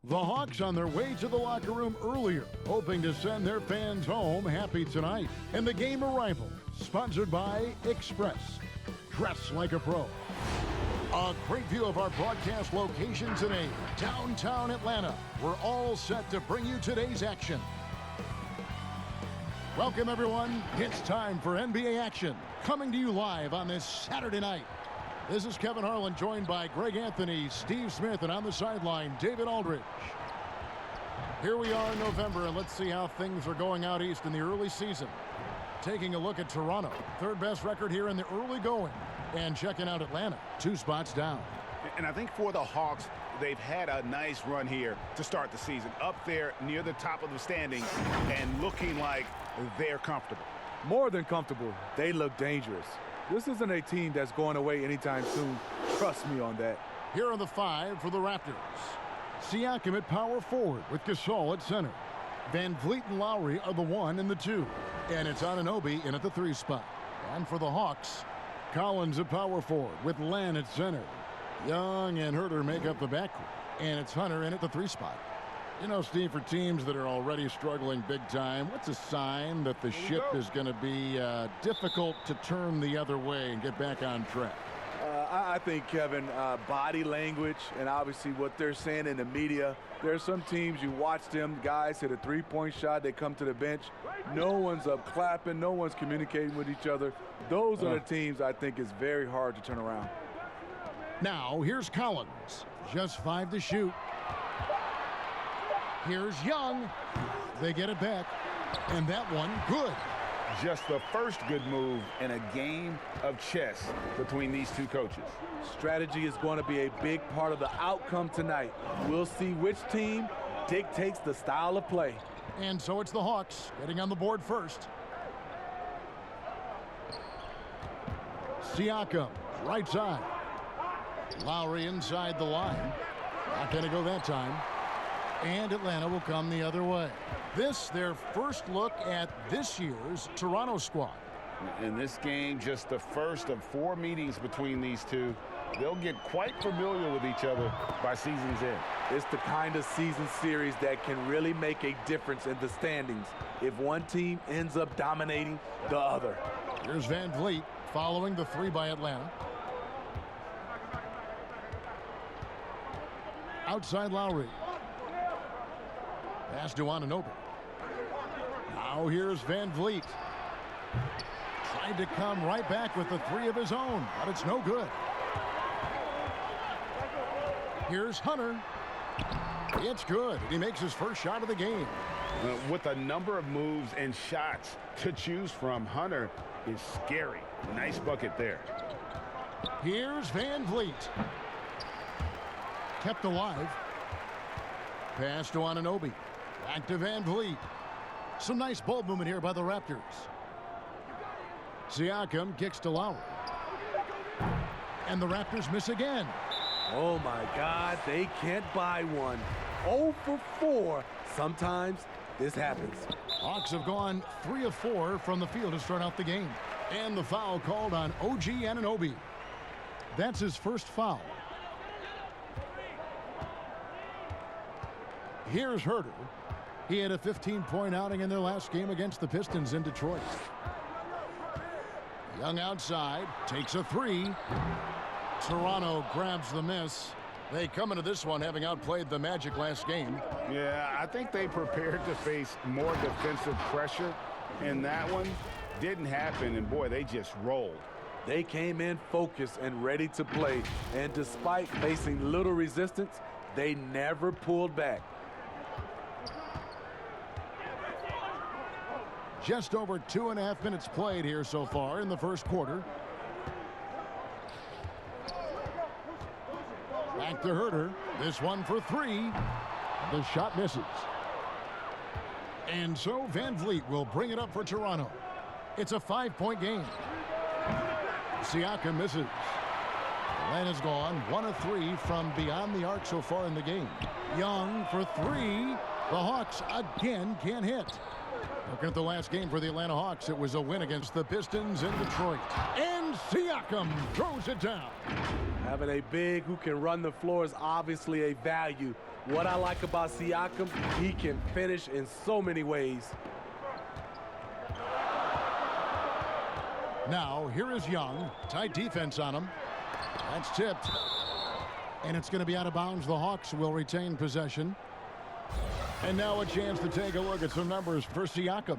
The Hawks on their way to the locker room earlier, hoping to send their fans home happy tonight. And the game arrival, sponsored by Express. Dress like a pro. A great view of our broadcast location today, downtown Atlanta. We're all set to bring you today's action. Welcome, everyone. It's time for NBA action, coming to you live on this Saturday night. This is Kevin Harlan, joined by Greg Anthony, Steve Smith, and on the sideline, David Aldridge. Here we are in November, and let's see how things are going out east in the early season. Taking a look at Toronto, third best record here in the early going. And checking out Atlanta, 2 spots down. And I think for the Hawks, they've had a nice run here to start the season. Up there near the top of the standings and looking like they're comfortable. More than comfortable. They look dangerous. This isn't a team that's going away anytime soon. Trust me on that. Here are the 5 for the Raptors. Siakam at power forward with Gasol at center. Van Vliet and Lowry are the 1 and the 2. And it's Anunoby in at the 3 spot. And for the Hawks, Collins at power forward with Len at center. Young and Herter make up the backcourt. And it's Hunter in at the 3 spot. You know, Steve, for teams that are already struggling big time, what's a sign that the ship is going to be difficult to turn the other way and get back on track? I think, Kevin, body language and obviously what they're saying in the media. There are some teams, you watch them, guys hit a 3-point shot, they come to the bench. No one's up clapping, no one's communicating with each other. Those are the teams I think is very hard to turn around. Now, here's Collins. Just 5 to shoot. Here's Young. They get it back. And that one, good. Just the first good move in a game of chess between these two coaches. Strategy is going to be a big part of the outcome tonight. We'll see which team dictates the style of play. And so it's the Hawks getting on the board first. Siakam, right side. Lowry inside the line. Not going to go that time. And Atlanta will come the other way. This, their first look at this year's Toronto squad. In this game, just the first of 4 meetings between these two. They'll get quite familiar with each other by season's end. It's the kind of season series that can really make a difference in the standings if one team ends up dominating the other. Here's Van Vliet following the 3 by Atlanta. Outside Lowry. Pass to Anunoby. Now here's Van Vliet. Tried to come right back with the 3 of his own, but it's no good. Here's Hunter. It's good. He makes his first shot of the game. With a number of moves and shots to choose from, Hunter is scary. Nice bucket there. Here's Van Vliet. Kept alive. Pass to Anunoby. Back to Van Vliet. Some nice ball movement here by the Raptors. Siakam kicks to Lowry. And the Raptors miss again. Oh, my God, they can't buy one. 0 for 4. Sometimes this happens. Hawks have gone 3 of 4 from the field to start out the game. And the foul called on OG Anunoby. That's his first foul. Here's Herter. He had a 15-point outing in their last game against the Pistons in Detroit. Young outside, takes a 3. Toronto grabs the miss. They come into this one having outplayed the Magic last game. Yeah, I think they prepared to face more defensive pressure, and that one didn't happen, and boy, they just rolled. They came in focused and ready to play, and despite facing little resistance, they never pulled back. Just over 2.5 minutes played here so far in the first quarter. Back to Herter. This one for 3. The shot misses. And so Van Vliet will bring it up for Toronto. It's a 5-point game. Siakam misses. Len is gone. 1 of 3 from beyond the arc so far in the game. Young for 3. The Hawks again can't hit. Looking at the last game for the Atlanta Hawks, it was a win against the Pistons in Detroit. And Siakam throws it down. Having a big who can run the floor is obviously a value. What I like about Siakam, he can finish in so many ways. Now, here is Young. Tight defense on him. That's tipped. And it's going to be out of bounds. The Hawks will retain possession. And now a chance to take a look at some numbers for Siakam.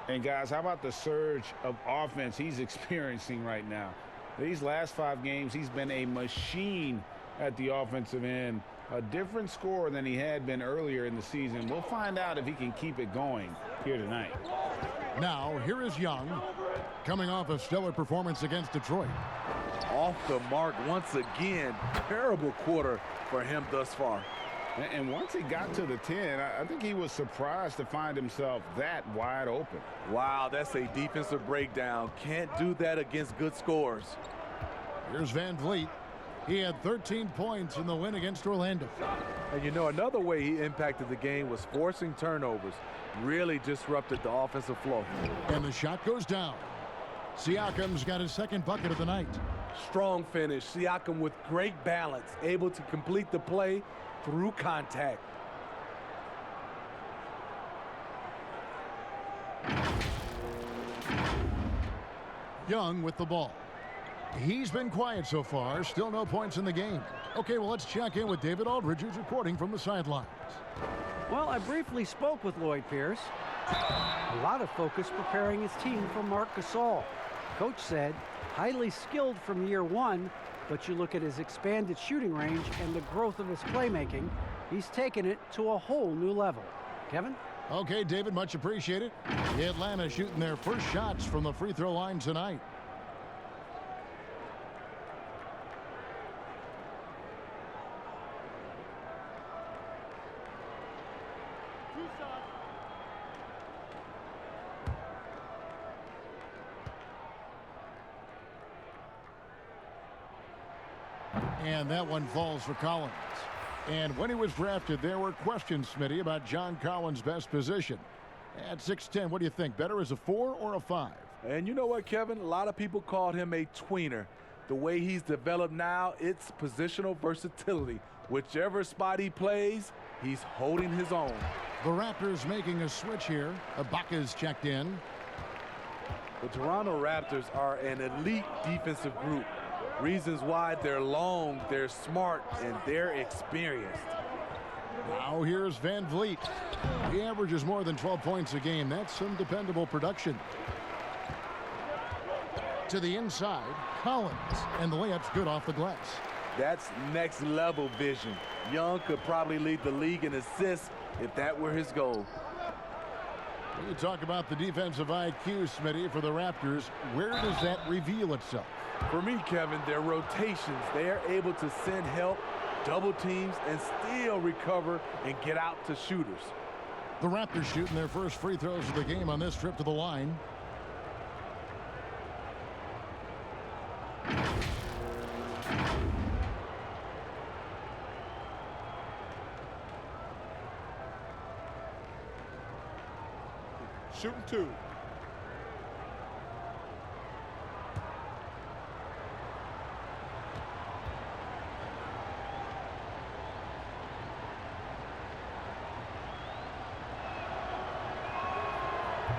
And guys, how about the surge of offense he's experiencing right now? These last 5 games, he's been a machine at the offensive end. A different scorer than he had been earlier in the season. We'll find out if he can keep it going here tonight. Now, here is Young, coming off a stellar performance against Detroit. Off the mark once again. Terrible quarter for him thus far. And once he got to the 10, I think he was surprised to find himself that wide open. Wow, that's a defensive breakdown. Can't do that against good scores. Here's Van Vliet. He had 13 points in the win against Orlando. And you know, another way he impacted the game was forcing turnovers. Really disrupted the offensive flow. And the shot goes down. Siakam's got his second bucket of the night. Strong finish. Siakam with great balance, able to complete the play through contact. Young with the ball. He's been quiet so far. Still no points in the game. Okay, well, let's check in with David Aldridge, who's reporting from the sidelines. Well, I briefly spoke with Lloyd Pierce. A lot of focus preparing his team for Marc Gasol. Coach said, highly skilled from year one, but you look at his expanded shooting range and the growth of his playmaking, he's taken it to a whole new level. Kevin? Okay, David, much appreciated. Atlanta shooting their first shots from the free throw line tonight. And that one falls for Collins. And when he was drafted, there were questions, Smitty, about John Collins' best position. At 6'10", what do you think? Better as a 4 or a 5? And you know what, Kevin? A lot of people called him a tweener. The way he's developed now, it's positional versatility. Whichever spot he plays, he's holding his own. The Raptors making a switch here. Ibaka's checked in. The Toronto Raptors are an elite defensive group. Reasons why they're long, they're smart, and they're experienced. Now here's Van Vliet. He averages more than 12 points a game. That's some dependable production. To the inside, Collins, and the layup's good off the glass. That's next level vision. Young could probably lead the league in assists if that were his goal. You talk about the defensive IQ, Smitty, for the Raptors. Where does that reveal itself? For me, Kevin, their rotations, they are able to send help, double teams, and still recover and get out to shooters. The Raptors shooting their first free throws of the game on this trip to the line. Shooting 2.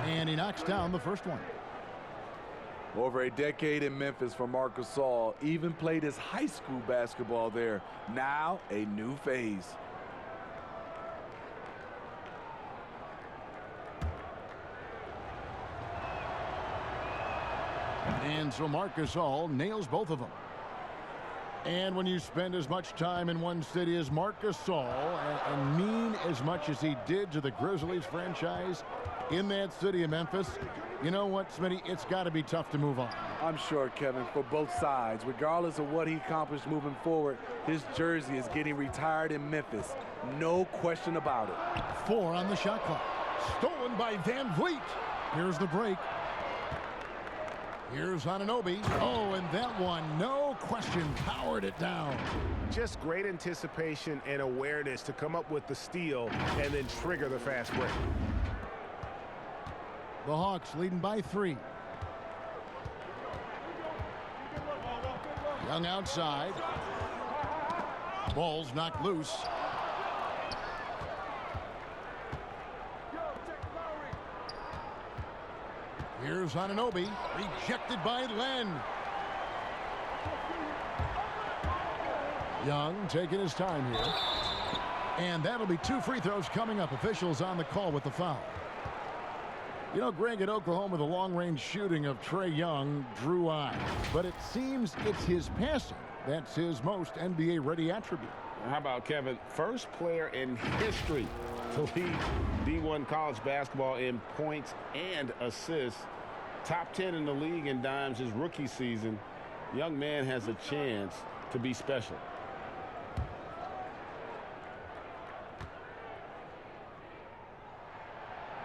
And he knocks down the first one. Over a decade in Memphis for Marc Gasol, even played his high school basketball there. Now a new phase. And so Marc Gasol nails both of them. And when you spend as much time in one city as Marc Gasol and mean as much as he did to the Grizzlies franchise in that city of Memphis, you know what, Smitty? It's got to be tough to move on. I'm sure, Kevin, for both sides. Regardless of what he accomplished moving forward, his jersey is getting retired in Memphis. No question about it. 4 on the shot clock. Stolen by Van Vliet. Here's the break. Here's Anunoby. Oh, and that one, no question, powered it down. Just great anticipation and awareness to come up with the steal and then trigger the fast break. The Hawks leading by 3. Young outside. Ball's knocked loose. Here's Anunoby, rejected by Len. Young taking his time here. And that'll be 2 free throws coming up. Officials on the call with the foul. You know, Greg, at Oklahoma, the long-range shooting of Trae Young drew eyes. But it seems it's his passing that's his most NBA-ready attribute. How about Kevin? First player in history to lead D1 college basketball in points and assists. Top 10 in the league in dimes his rookie season. Young man has a chance to be special.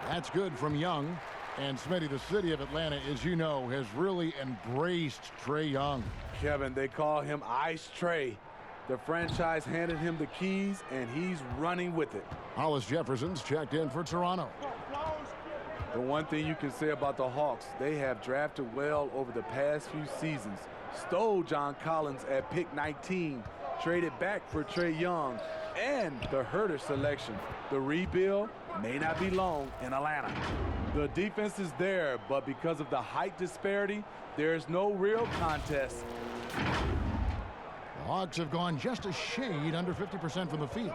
That's good from Young. And Smitty, the city of Atlanta, as you know, has really embraced Trae Young. Kevin, they call him Ice Trae. The franchise handed him the keys, and he's running with it. Hollis Jefferson's checked in for Toronto. The one thing you can say about the Hawks, they have drafted well over the past few seasons. Stole John Collins at pick 19, traded back for Trae Young, and the Herter selection. The rebuild may not be long in Atlanta. The defense is there, but because of the height disparity, there's no real contest. The Hawks have gone just a shade under 50% from the field.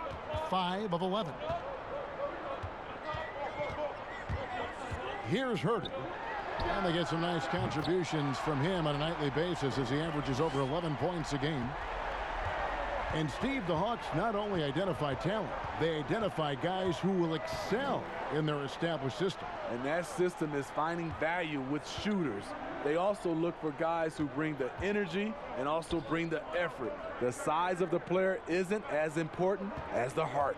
5 of 11. Here's Herter. And they get some nice contributions from him on a nightly basis as he averages over 11 points a game. And Steve, the Hawks not only identify talent, they identify guys who will excel in their established system. And that system is finding value with shooters. They also look for guys who bring the energy and also bring the effort. The size of the player isn't as important as the heart.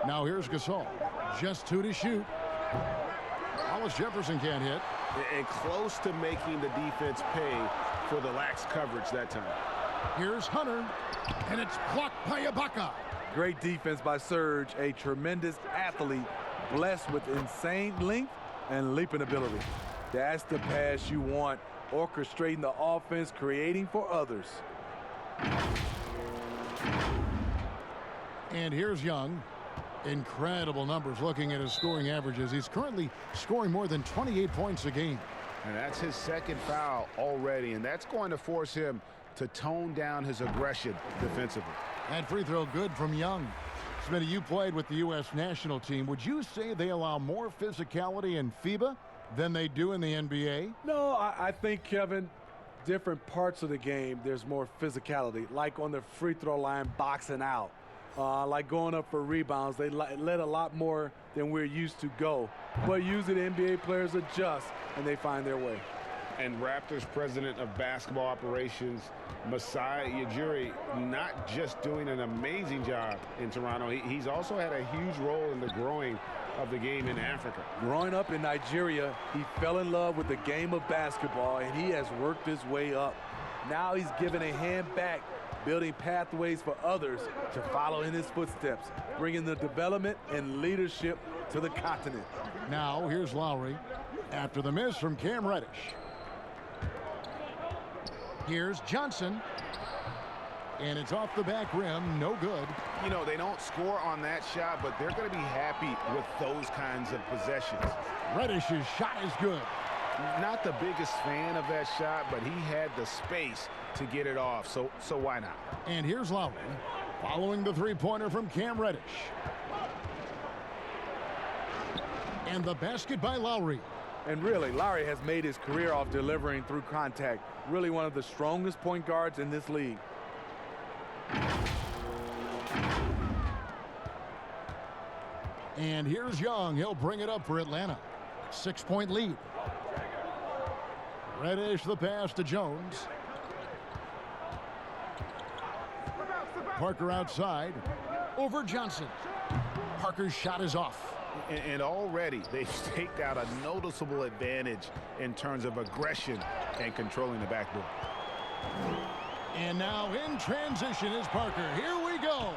Now here's Gasol. Just 2 to shoot. Hollis Jefferson can't hit. And close to making the defense pay for the lax coverage that time. Here's Hunter. And it's blocked by Ibaka. Great defense by Serge, a tremendous athlete, blessed with insane length and leaping ability. That's the pass you want, orchestrating the offense, creating for others. And here's Young. Incredible numbers looking at his scoring averages. He's currently scoring more than 28 points a game. And that's his second foul already, and that's going to force him to tone down his aggression defensively. That free throw good from Young. Smitty, you played with the U.S. national team. Would you say they allow more physicality in FIBA than they do in the NBA? No, I think, Kevin, different parts of the game, there's more physicality. Like on the free throw line, boxing out. Like going up for rebounds, they let a lot more than we're used to go. But usually the NBA players adjust, and they find their way. And Raptors president of basketball operations, Masai Ujiri, not just doing an amazing job in Toronto, he's also had a huge role in the growing of the game in Africa. Growing up in Nigeria, he fell in love with the game of basketball, and he has worked his way up. Now he's given a hand back, building pathways for others to follow in his footsteps, bringing the development and leadership to the continent. Now here's Lowry after the miss from Cam Reddish. Here's Johnson. And it's off the back rim, no good. You know, they don't score on that shot, but they're going to be happy with those kinds of possessions. Reddish's shot is good. Not the biggest fan of that shot, but he had the space to get it off, so why not? And here's Lowry following the three-pointer from Cam Reddish. And the basket by Lowry. And really, Lowry has made his career off delivering through contact. Really one of the strongest point guards in this league. And here's Young. He'll bring it up for Atlanta. 6-point lead. Reddish the pass to Jones. Parker outside. Over Johnson. Parker's shot is off. And already they've staked out a noticeable advantage in terms of aggression and controlling the backboard. And now in transition is Parker. Here we go.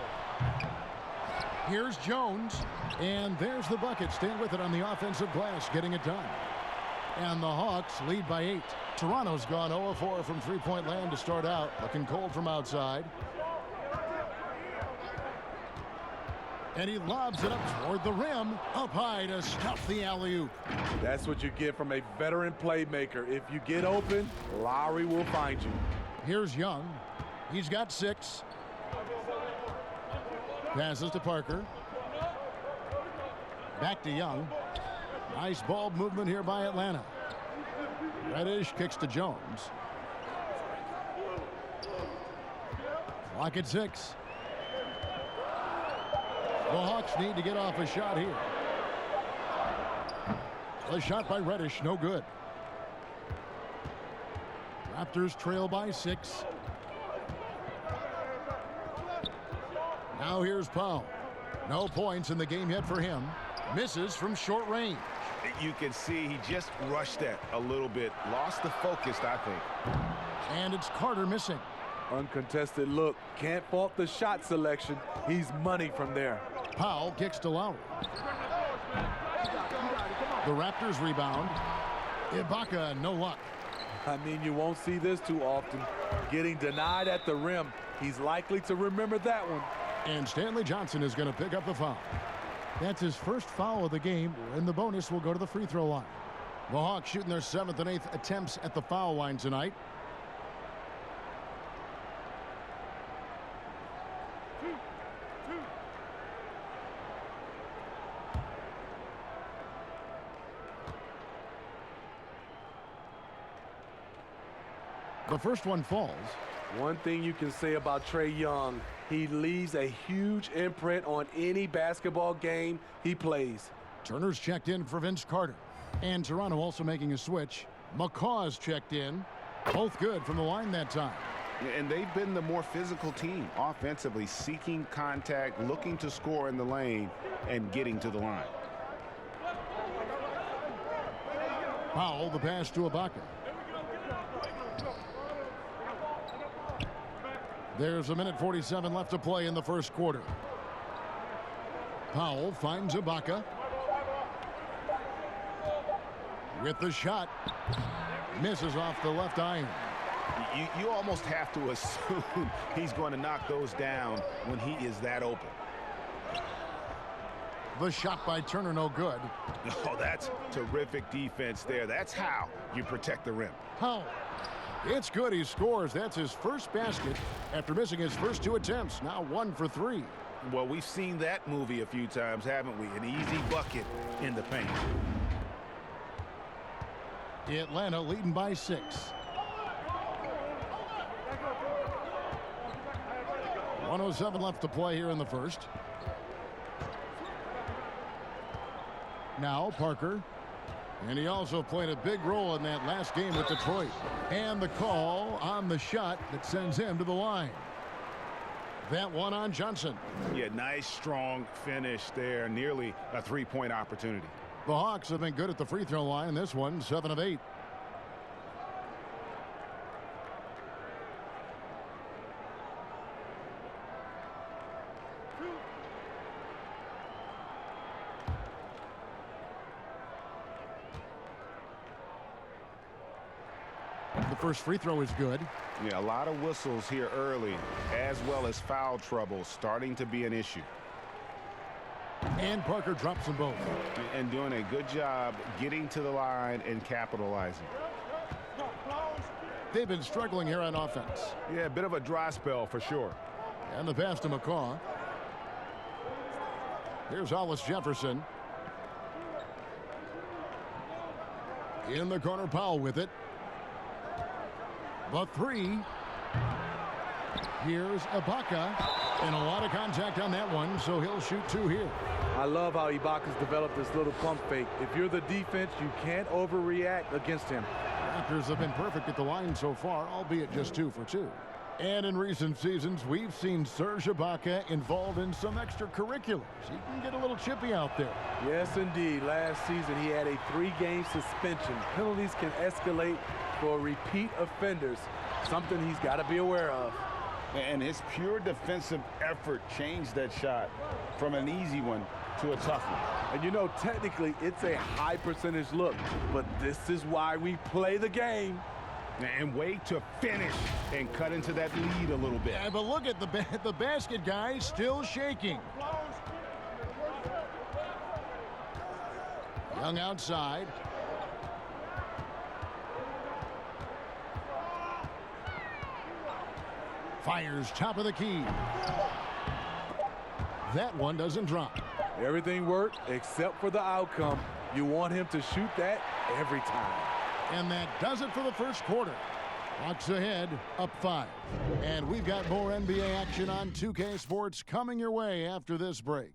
Here's Jones. And there's the bucket. Staying with it on the offensive glass, getting it done. And the Hawks lead by 8. Toronto's gone 0-4 from three-point land to start out. Looking cold from outside. And he lobs it up toward the rim, up high to stuff the alley-oop. That's what you get from a veteran playmaker. If you get open, Lowry will find you. Here's Young. He's got 6. Passes to Parker. Back to Young. Nice ball movement here by Atlanta. Reddish kicks to Jones. Clock at 6. The Hawks need to get off a shot here. The shot by Reddish, no good. Raptors trail by 6. Now here's Powell. No points in the game yet for him. Misses from short range. You can see he just rushed that a little bit. Lost the focus, I think. And it's Carter missing. Uncontested look. Can't fault the shot selection. He's money from there. Powell kicks to Lowry. The Raptors rebound. Ibaka, no luck. I mean, you won't see this too often. Getting denied at the rim. He's likely to remember that one. And Stanley Johnson is going to pick up the foul. That's his first foul of the game, and the bonus will go to the free throw line. The Hawks shooting their 7th and 8th attempts at the foul line tonight. The first one falls. One thing you can say about Trae Young, he leaves a huge imprint on any basketball game he plays. Turner's checked in for Vince Carter. And Toronto also making a switch. McCaw's checked in. Both good from the line that time. And they've been the more physical team offensively, seeking contact, looking to score in the lane, and getting to the line. Powell, the pass to Ibaka. There's 1:47 left to play in the first quarter. Powell finds Ibaka. With the shot. Misses off the left iron. You almost have to assume he's going to knock those down when he is that open. The shot by Turner, no good. Oh, that's terrific defense there. That's how you protect the rim. Powell. It's good. He scores. That's his first basket after missing his first 2 attempts. Now 1 for 3. Well, we've seen that movie a few times, haven't we? An easy bucket in the paint. Atlanta leading by 6. .107 left to play here in the first. Now Parker. And he also played a big role in that last game with Detroit. And the call on the shot that sends him to the line. That one on Johnson. Yeah, nice, strong finish there. Nearly a 3-point opportunity. The Hawks have been good at the free throw line. This one, 7 of 8. The first free throw is good. Yeah, a lot of whistles here early, as well as foul trouble starting to be an issue. And Parker drops them both. And doing a good job getting to the line and capitalizing. They've been struggling here on offense. Yeah, a bit of a dry spell for sure. And the pass to McCaw. Here's Hollis Jefferson. In the corner, Powell with it. The 3. Here's Ibaka. And a lot of contact on that one, so he'll shoot 2 here. I love how Ibaka's developed this little pump fake. If you're the defense, you can't overreact against him. Raptors have been perfect at the line so far, albeit just 2 for 2. And in recent seasons, we've seen Serge Ibaka involved in some extracurriculars. He can get a little chippy out there. Yes, indeed. Last season, he had a 3-game suspension. Penalties can escalate for repeat offenders, something he's got to be aware of. And his pure defensive effort changed that shot from an easy one to a tough one. And you know, technically, it's a high percentage look, but this is why we play the game. And wait to finish and cut into that lead a little bit. Yeah, but look at the basket, guys, still shaking. Young outside. Fires top of the key. That one doesn't drop. Everything worked except for the outcome. You want him to shoot that every time. And that does it for the first quarter. Hawks ahead, up 5. And we've got more NBA action on 2K Sports coming your way after this break.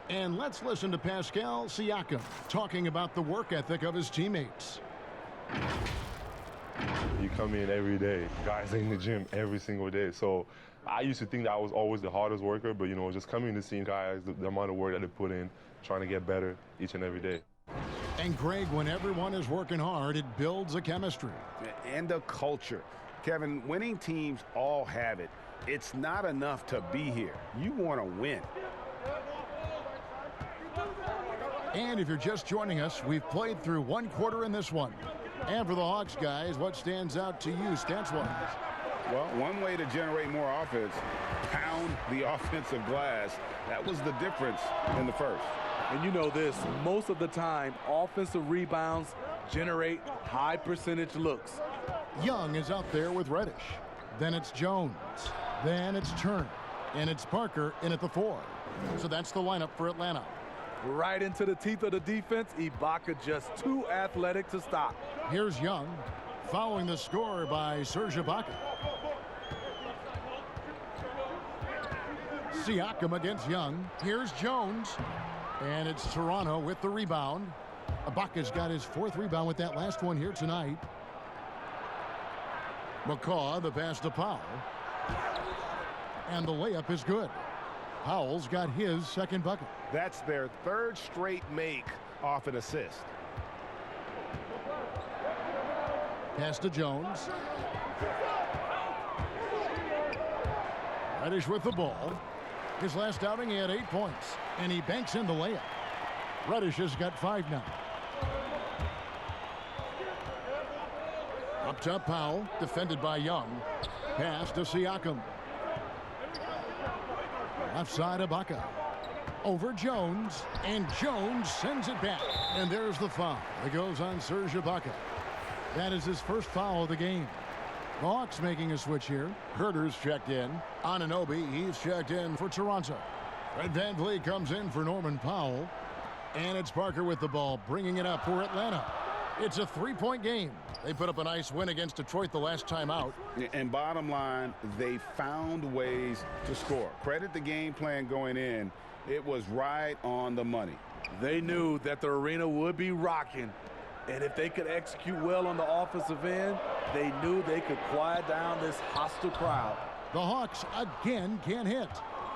And let's listen to Pascal Siakam talking about the work ethic of his teammates. You come in every day. Guys in the gym every single day. So I used to think that I was always the hardest worker, but, just coming to see guys, the amount of work that they put in, trying to get better each and every day. And, Greg, when everyone is working hard, it builds a chemistry. And a culture. Kevin, winning teams all have it. It's not enough to be here. You want to win. And if you're just joining us, we've played through one quarter in this one. And for the Hawks guys, what stands out to you stats-wise? Well, one way to generate more offense, pound the offensive glass. That was the difference in the first. And you know this, most of the time, offensive rebounds generate high percentage looks. Young is out there with Reddish. Then it's Jones. Then it's Turner. And it's Parker in at the 4. So that's the lineup for Atlanta. Right into the teeth of the defense. Ibaka just too athletic to stop. Here's Young, following the score by Serge Ibaka. Siakam against Young. Here's Jones. And it's Toronto with the rebound. Ibaka's got his 4th rebound with that last one here tonight. McCaw, the pass to Powell. And the layup is good. Powell's got his 2nd bucket. That's their 3rd straight make off an assist. Pass to Jones. Reddish with the ball. His last outing, he had 8 points. And he banks in the layup. Reddish has got 5 now. Up top, Powell, defended by Young. Pass to Siakam. Left side, Ibaka. Over Jones, and Jones sends it back. And there's the foul. It goes on Serge Ibaka. That is his first foul of the game. The Hawks making a switch here. Herter's checked in. Anunoby, he's checked in for Toronto. Fred VanVleet comes in for Norman Powell. And it's Parker with the ball, bringing it up for Atlanta. It's a 3-point game. They put up a nice win against Detroit the last time out. And bottom line, they found ways to score. Credit the game plan going in. It was right on the money. They knew that the arena would be rocking. And if they could execute well on the offensive end, they knew they could quiet down this hostile crowd. The Hawks again can't hit.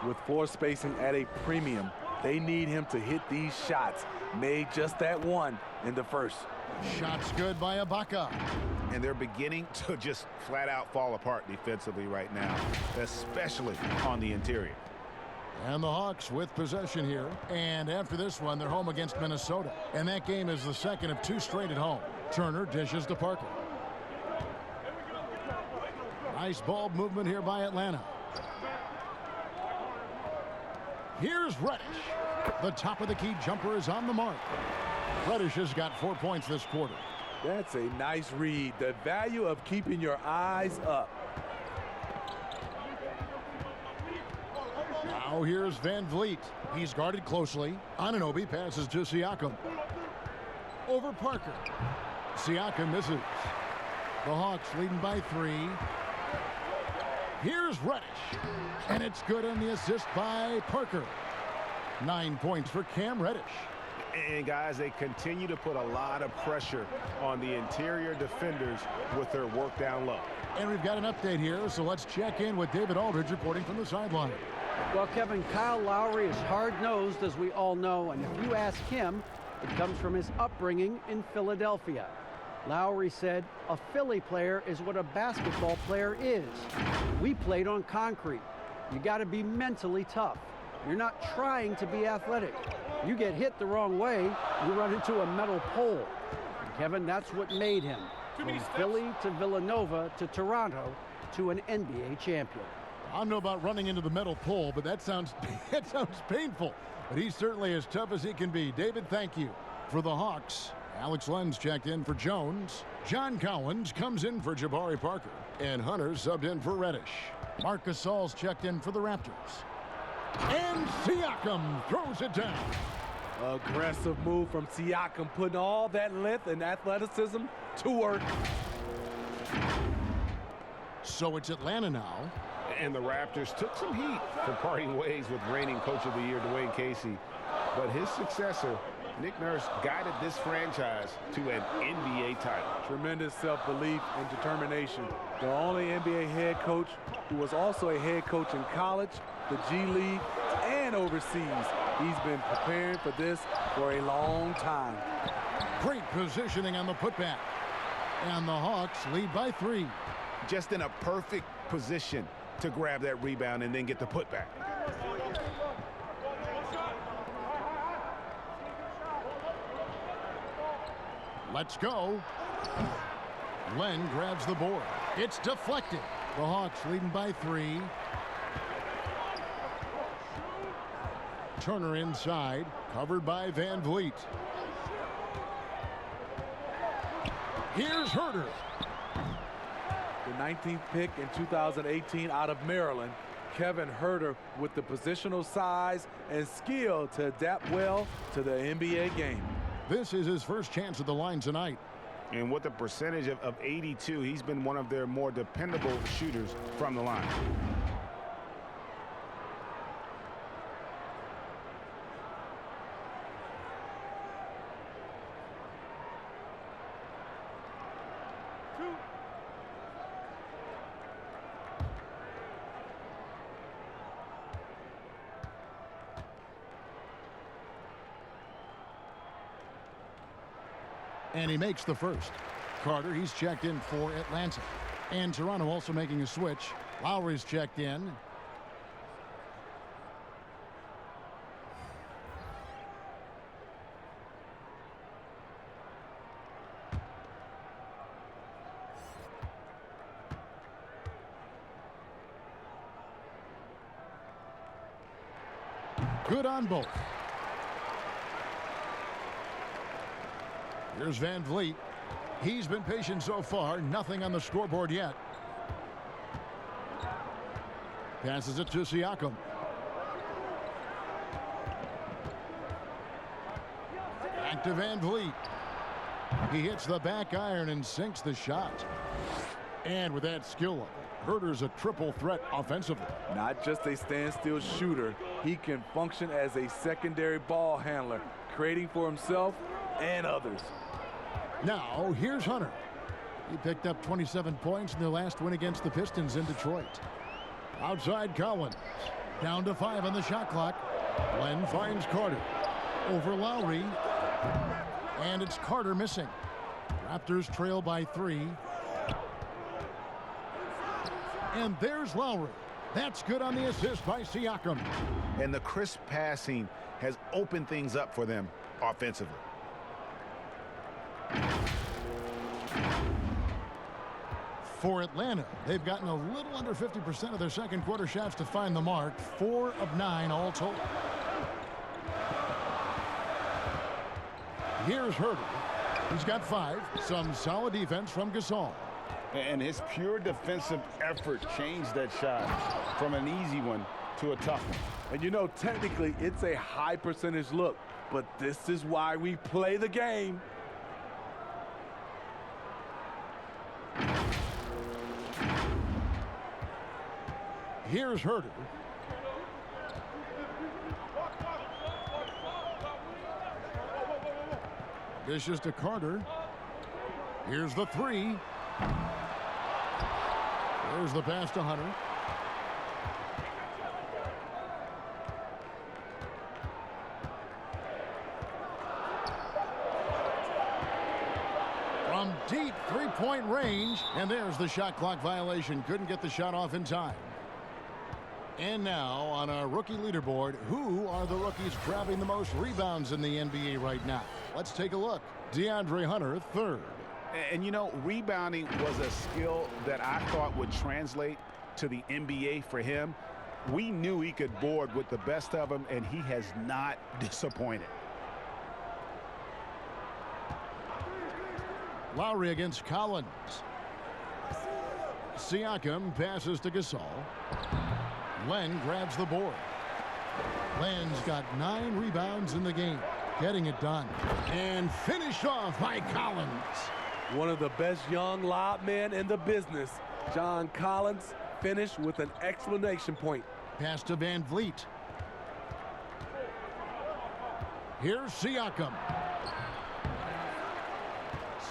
With floor spacing at a premium, they need him to hit these shots. Made just that one in the first. Shots good by Ibaka. And they're beginning to just flat out fall apart defensively right now, especially on the interior. And the Hawks with possession here. And after this one, they're home against Minnesota. And that game is the second of 2 straight at home. Turner dishes to Parker. Nice ball movement here by Atlanta. Here's Reddish. The top of the key jumper is on the mark. Reddish has got 4 points this quarter. That's a nice read. The value of keeping your eyes up. Now here's VanVleet. He's guarded closely. Anunoby passes to Siakam. Over Parker. Siakam misses. The Hawks leading by 3. Here's Reddish. And it's good on the assist by Parker. 9 points for Cam Reddish. And, guys, they continue to put a lot of pressure on the interior defenders with their work down low. And we've got an update here, so let's check in with David Aldridge reporting from the sideline. Well, Kevin, Kyle Lowry is hard-nosed, as we all know, and if you ask him, it comes from his upbringing in Philadelphia. Lowry said, "A Philly player is what a basketball player is. We played on concrete. You got to be mentally tough. You're not trying to be athletic. You get hit the wrong way, you run into a metal pole." And Kevin, that's what made him. From Philly to Villanova to Toronto to an NBA champion. I don't know about running into the metal pole, but that sounds painful. But he's certainly as tough as he can be. David, thank you. For the Hawks, Alex Lenz checked in for Jones. John Collins comes in for Jabari Parker. And Hunter subbed in for Reddish. Marc Gasol's checked in for the Raptors. And Siakam throws it down. Aggressive move from Siakam, putting all that length and athleticism to work. So it's Atlanta now. And the Raptors took some heat for parting ways with reigning Coach of the Year, Dwayne Casey. But his successor, Nick Nurse, guided this franchise to an NBA title. Tremendous self-belief and determination. The only NBA head coach who was also a head coach in college, the G League, and overseas. He's been preparing for this for a long time. Great positioning on the putback. And the Hawks lead by 3. Just in a perfect position to grab that rebound and then get the putback. Let's go. Len grabs the board. It's deflected. The Hawks leading by 3. Turner inside, covered by Van Vliet. Here's Herter. The 19th pick in 2018 out of Maryland, Kevin Herter with the positional size and skill to adapt well to the NBA game. This is his first chance at the line tonight. And with a percentage of 82, he's been one of their more dependable shooters from the line. And he makes the first. Carter, he's checked in for Atlanta. And Toronto also making a switch. Lowry's checked in. Good on both. Here's Van Vliet. He's been patient so far. Nothing on the scoreboard yet. Passes it to Siakam. Back to Van Vliet. He hits the back iron and sinks the shot. And with that skill level, Herter's a triple threat offensively. Not just a standstill shooter, he can function as a secondary ball handler, creating for himself and others. Now, here's Hunter. He picked up 27 points in their last win against the Pistons in Detroit. Outside Collins. Down to 5 on the shot clock. Len finds Carter. Over Lowry. And it's Carter missing. Raptors trail by 3. And there's Lowry. That's good on the assist by Siakam. And the crisp passing has opened things up for them offensively. For Atlanta, they've gotten a little under 50% of their second quarter shots to find the mark. 4 of 9 all total. Here's Herter. He's got 5. Some solid defense from Gasol. And his pure defensive effort changed that shot from an easy one to a tough one. And you know, technically, it's a high percentage look, but this is why we play the game. Here's Herter. Dishes to Carter. Here's the 3. There's the pass to Hunter. From deep three-point range, and there's the shot clock violation. Couldn't get the shot off in time. And now on our rookie leaderboard, who are the rookies grabbing the most rebounds in the NBA right now? Let's take a look. DeAndre Hunter, 3rd. And you know, rebounding was a skill that I thought would translate to the NBA for him. We knew he could board with the best of them, and he has not disappointed. Lowry against Collins. Siakam passes to Gasol. Len grabs the board. Len's got 9 rebounds in the game, getting it done. And finished off by Collins. One of the best young lob men in the business. John Collins finished with an exclamation point. Pass to Van Vliet. Here's Siakam.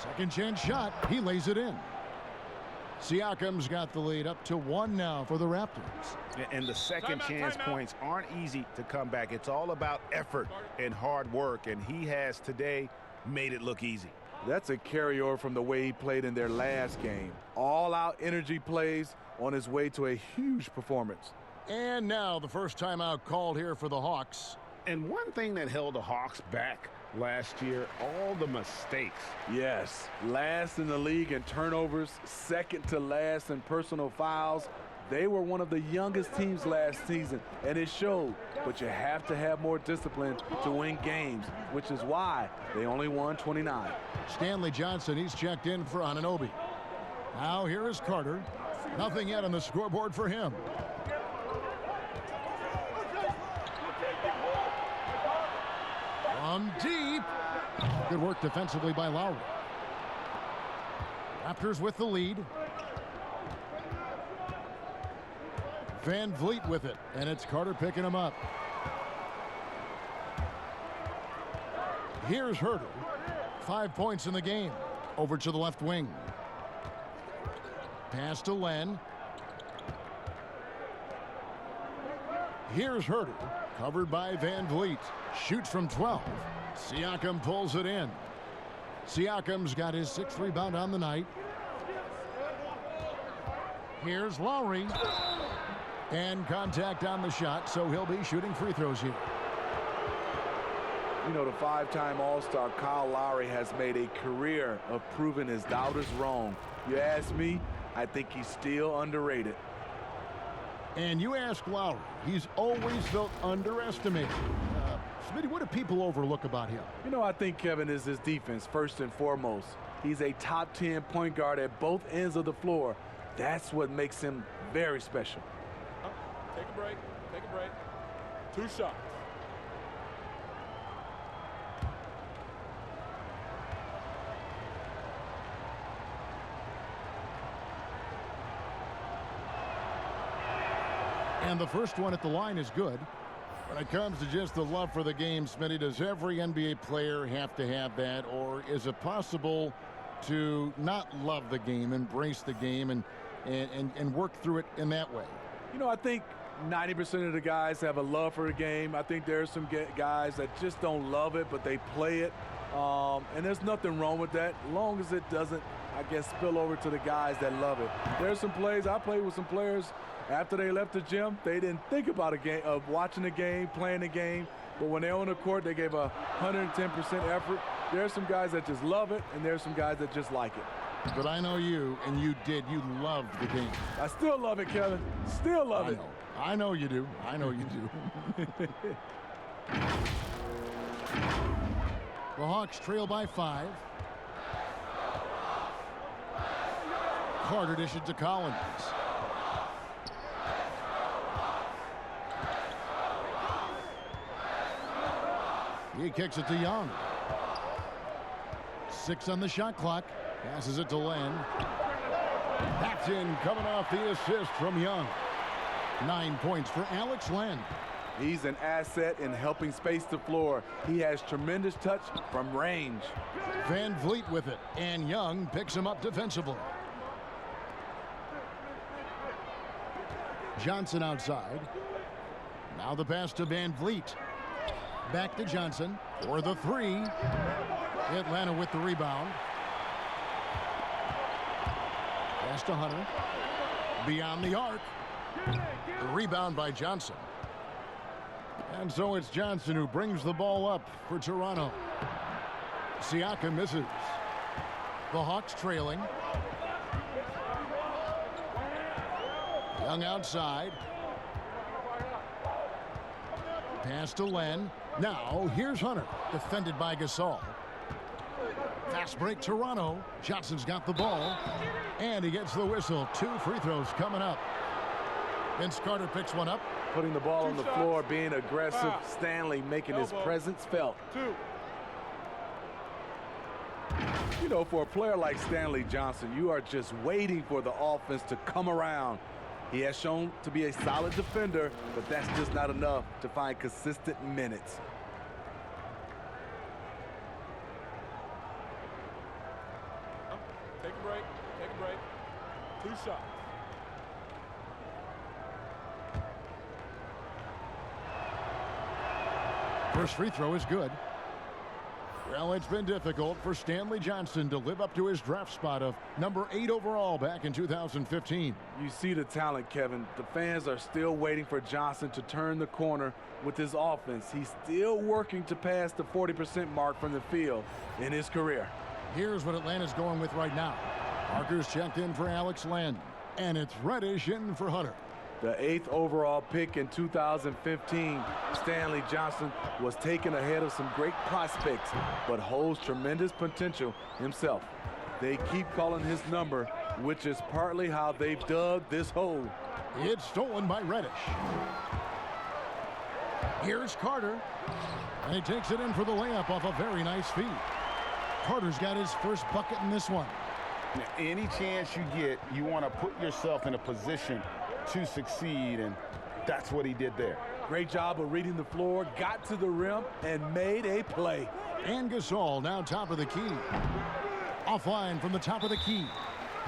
Second chance shot. He lays it in. Siakam's got the lead up to 1 now for the Raptors. And the second chance points aren't easy to come back. It's all about effort and hard work, and he has today made it look easy. That's a carryover from the way he played in their last game. All-out energy plays on his way to a huge performance. And now the first timeout called here for the Hawks. And one thing that held the Hawks back last year, all the mistakes. Yes, last in the league in turnovers, second to last in personal fouls. They were one of the youngest teams last season, and it showed. But you have to have more discipline to win games, which is why they only won 29. Stanley Johnson, he's checked in for Anunoby. Now here is Carter. Nothing yet on the scoreboard for him. From deep. Good work defensively by Lowry. Raptors with the lead. Van Vliet with it, and it's Carter picking him up. Here's Herter. 5 points in the game. Over to the left wing. Pass to Len. Here's Herter. Covered by Van Vliet. Shoots from 12. Siakam pulls it in. Siakam's got his 6th rebound on the night. Here's Lowry. And contact on the shot, so he'll be shooting free throws here. You know, the 5-time All-Star Kyle Lowry has made a career of proving his doubters wrong. You ask me, I think he's still underrated. And you ask Lowry, he's always felt underestimated. Smitty, what do people overlook about him? You know, I think, Kevin, is his defense, first and foremost. He's a top 10 point guard at both ends of the floor. That's what makes him very special. Take a break. Take a break. 2 shots. And the first one at the line is good. When it comes to just the love for the game, Smitty, does every NBA player have to have that? Or is it possible to not love the game, embrace the game, and work through it in that way? You know, I think 90% of the guys have a love for the game. I think there are some guys that just don't love it, but they play it. And there's nothing wrong with that, as long as it doesn't, I guess, spill over to the guys that love it. There's some plays, I played with some players after they left the gym, they didn't think about a game, of watching the game, playing the game. But when they're on the court, they gave 110% effort. There are some guys that just love it, and there's some guys that just like it. But I know you, and you did. You loved the game. I still love it, Kevin. Still love it. I know you do. I know you do. The Hawks trail by 5. Carter dishes to Collins. He kicks it to Young. 6 on the shot clock. Passes it to Len. That's in, coming off the assist from Young. 9 points for Alex Len. He's an asset in helping space the floor. He has tremendous touch from range. Van Vliet with it, and Young picks him up defensively. Johnson outside. Now the pass to Van Vliet. Back to Johnson for the 3. Atlanta with the rebound. Pass to Hunter. Beyond the arc. The rebound by Johnson. And so it's Johnson who brings the ball up for Toronto. Siakam misses. The Hawks trailing. The Young outside. Pass to Len. Now here's Hunter, defended by Gasol. Fast break Toronto. Johnson's got the ball. And he gets the whistle. 2 free throws coming up. Vince Carter picks one up. Putting the ball on the floor, being aggressive. Stanley making his presence felt. You know, for a player like Stanley Johnson, you are just waiting for the offense to come around. He has shown to be a solid defender, but that's just not enough to find consistent minutes. Take a break. Take a break. 2 shots. First free throw is good. Well, it's been difficult for Stanley Johnson to live up to his draft spot of number 8 overall back in 2015. You see the talent, Kevin. The fans are still waiting for Johnson to turn the corner with his offense. He's still working to pass the 40% mark from the field in his career. Here's what Atlanta's going with right now. Parker's checked in for Alex Len, and it's Reddish in for Hunter. The 8th overall pick in 2015, Stanley Johnson was taken ahead of some great prospects, but holds tremendous potential himself. They keep calling his number, which is partly how they've dug this hole. It's stolen by Reddish. Here's Carter, and he takes it in for the layup off a very nice feed. Carter's got his first bucket in this one. Now, any chance you get, you want to put yourself in a position to succeed, and that's what he did there. Great job of reading the floor, got to the rim, and made a play. And Gasol now top of the key. Offline from the top of the key.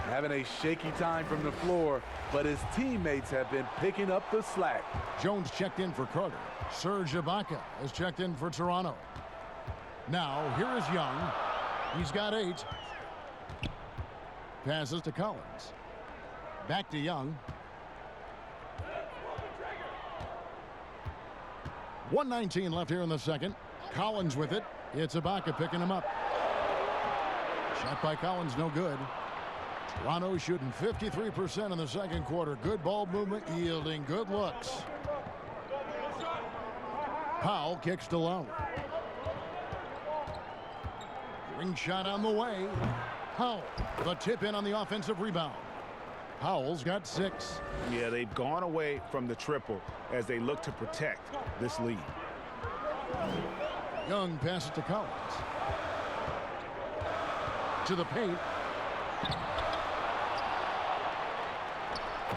Having a shaky time from the floor, but his teammates have been picking up the slack. Jones checked in for Carter. Serge Ibaka has checked in for Toronto. Now, here is Young. He's got 8. Passes to Collins. Back to Young. 1:19 left here in the second. Collins with it. It's Ibaka picking him up. Shot by Collins, no good. Toronto shooting 53% in the second quarter. Good ball movement, yielding good looks. Powell kicks to Lowry. Ring shot on the way. Powell, the tip in on the offensive rebound. Powell's got 6. Yeah, they've gone away from the triple as they look to protect this lead. Young passes to Collins. To the paint.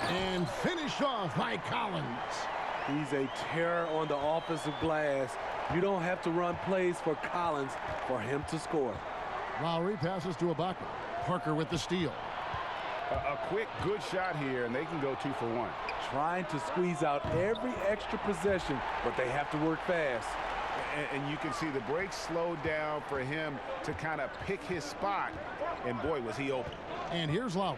And finished off by Collins. He's a terror on the offensive glass. You don't have to run plays for Collins for him to score. Lowry passes to Ibaka. Parker with the steal. A quick, good shot here, and they can go 2 for 1. Trying to squeeze out every extra possession, but they have to work fast. And you can see the break slowed down for him to kind of pick his spot, and boy, was he open. And here's Lowry,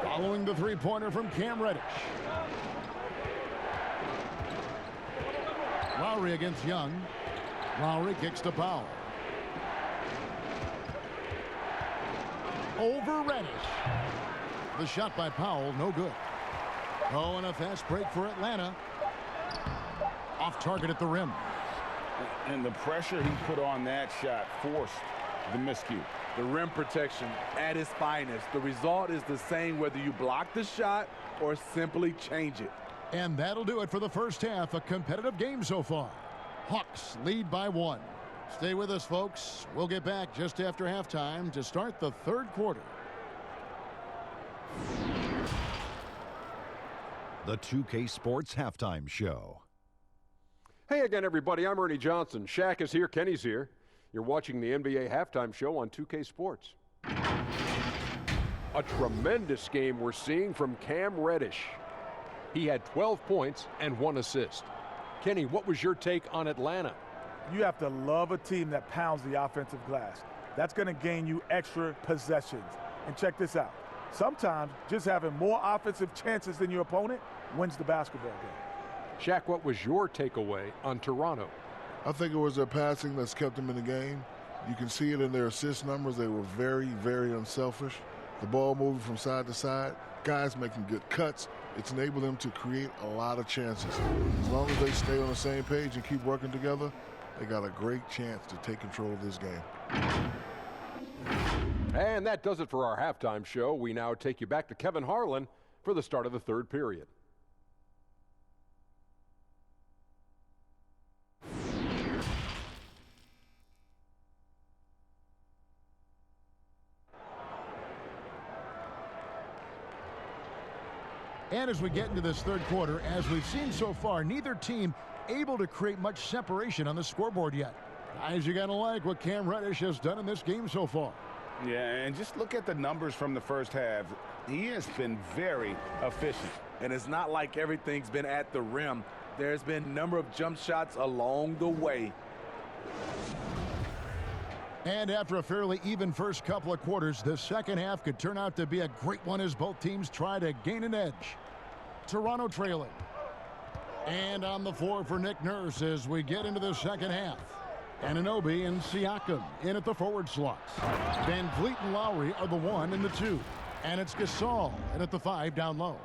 following the three-pointer from Cam Reddish. Lowry against Young. Lowry kicks to Powell. Over Reddish. The shot by Powell, no good. Oh, and a fast break for Atlanta. Off target at the rim. And the pressure he put on that shot forced the miscue. The rim protection at its finest. The result is the same whether you block the shot or simply change it. And that'll do it for the first half. A competitive game so far. Hawks lead by 1. Stay with us, folks. We'll get back just after halftime to start the third quarter. The 2K Sports Halftime Show. Hey again, everybody. I'm Ernie Johnson. Shaq is here. Kenny's here. You're watching the NBA Halftime Show on 2K Sports. A tremendous game we're seeing from Cam Reddish. He had 12 points and 1 assist. Kenny, what was your take on Atlanta? You have to love a team that pounds the offensive glass. That's going to gain you extra possessions. And check this out. Sometimes just having more offensive chances than your opponent wins the basketball game. Shaq, what was your takeaway on Toronto? I think it was their passing that's kept them in the game. You can see it in their assist numbers. They were very, very unselfish. The ball moving from side to side, guys making good cuts. It's enabled them to create a lot of chances. As long as they stay on the same page and keep working together, they got a great chance to take control of this game. And that does it for our halftime show. We now take you back to Kevin Harlan for the start of the third period. And as we get into this third quarter, as we've seen so far, neither team able to create much separation on the scoreboard yet. Guys, you gotta like what Cam Reddish has done in this game so far. Yeah, and just look at the numbers from the first half. He has been very efficient. And it's not like everything's been at the rim. There's been a number of jump shots along the way. And after a fairly even first couple of quarters, the second half could turn out to be a great one as both teams try to gain an edge. Toronto trailing. And on the floor for Nick Nurse as we get into the second half. Anunoby and Siakam in at the forward slots. Van Vliet and Lowry are the 1 and the 2. And it's Gasol in at the 5 down low.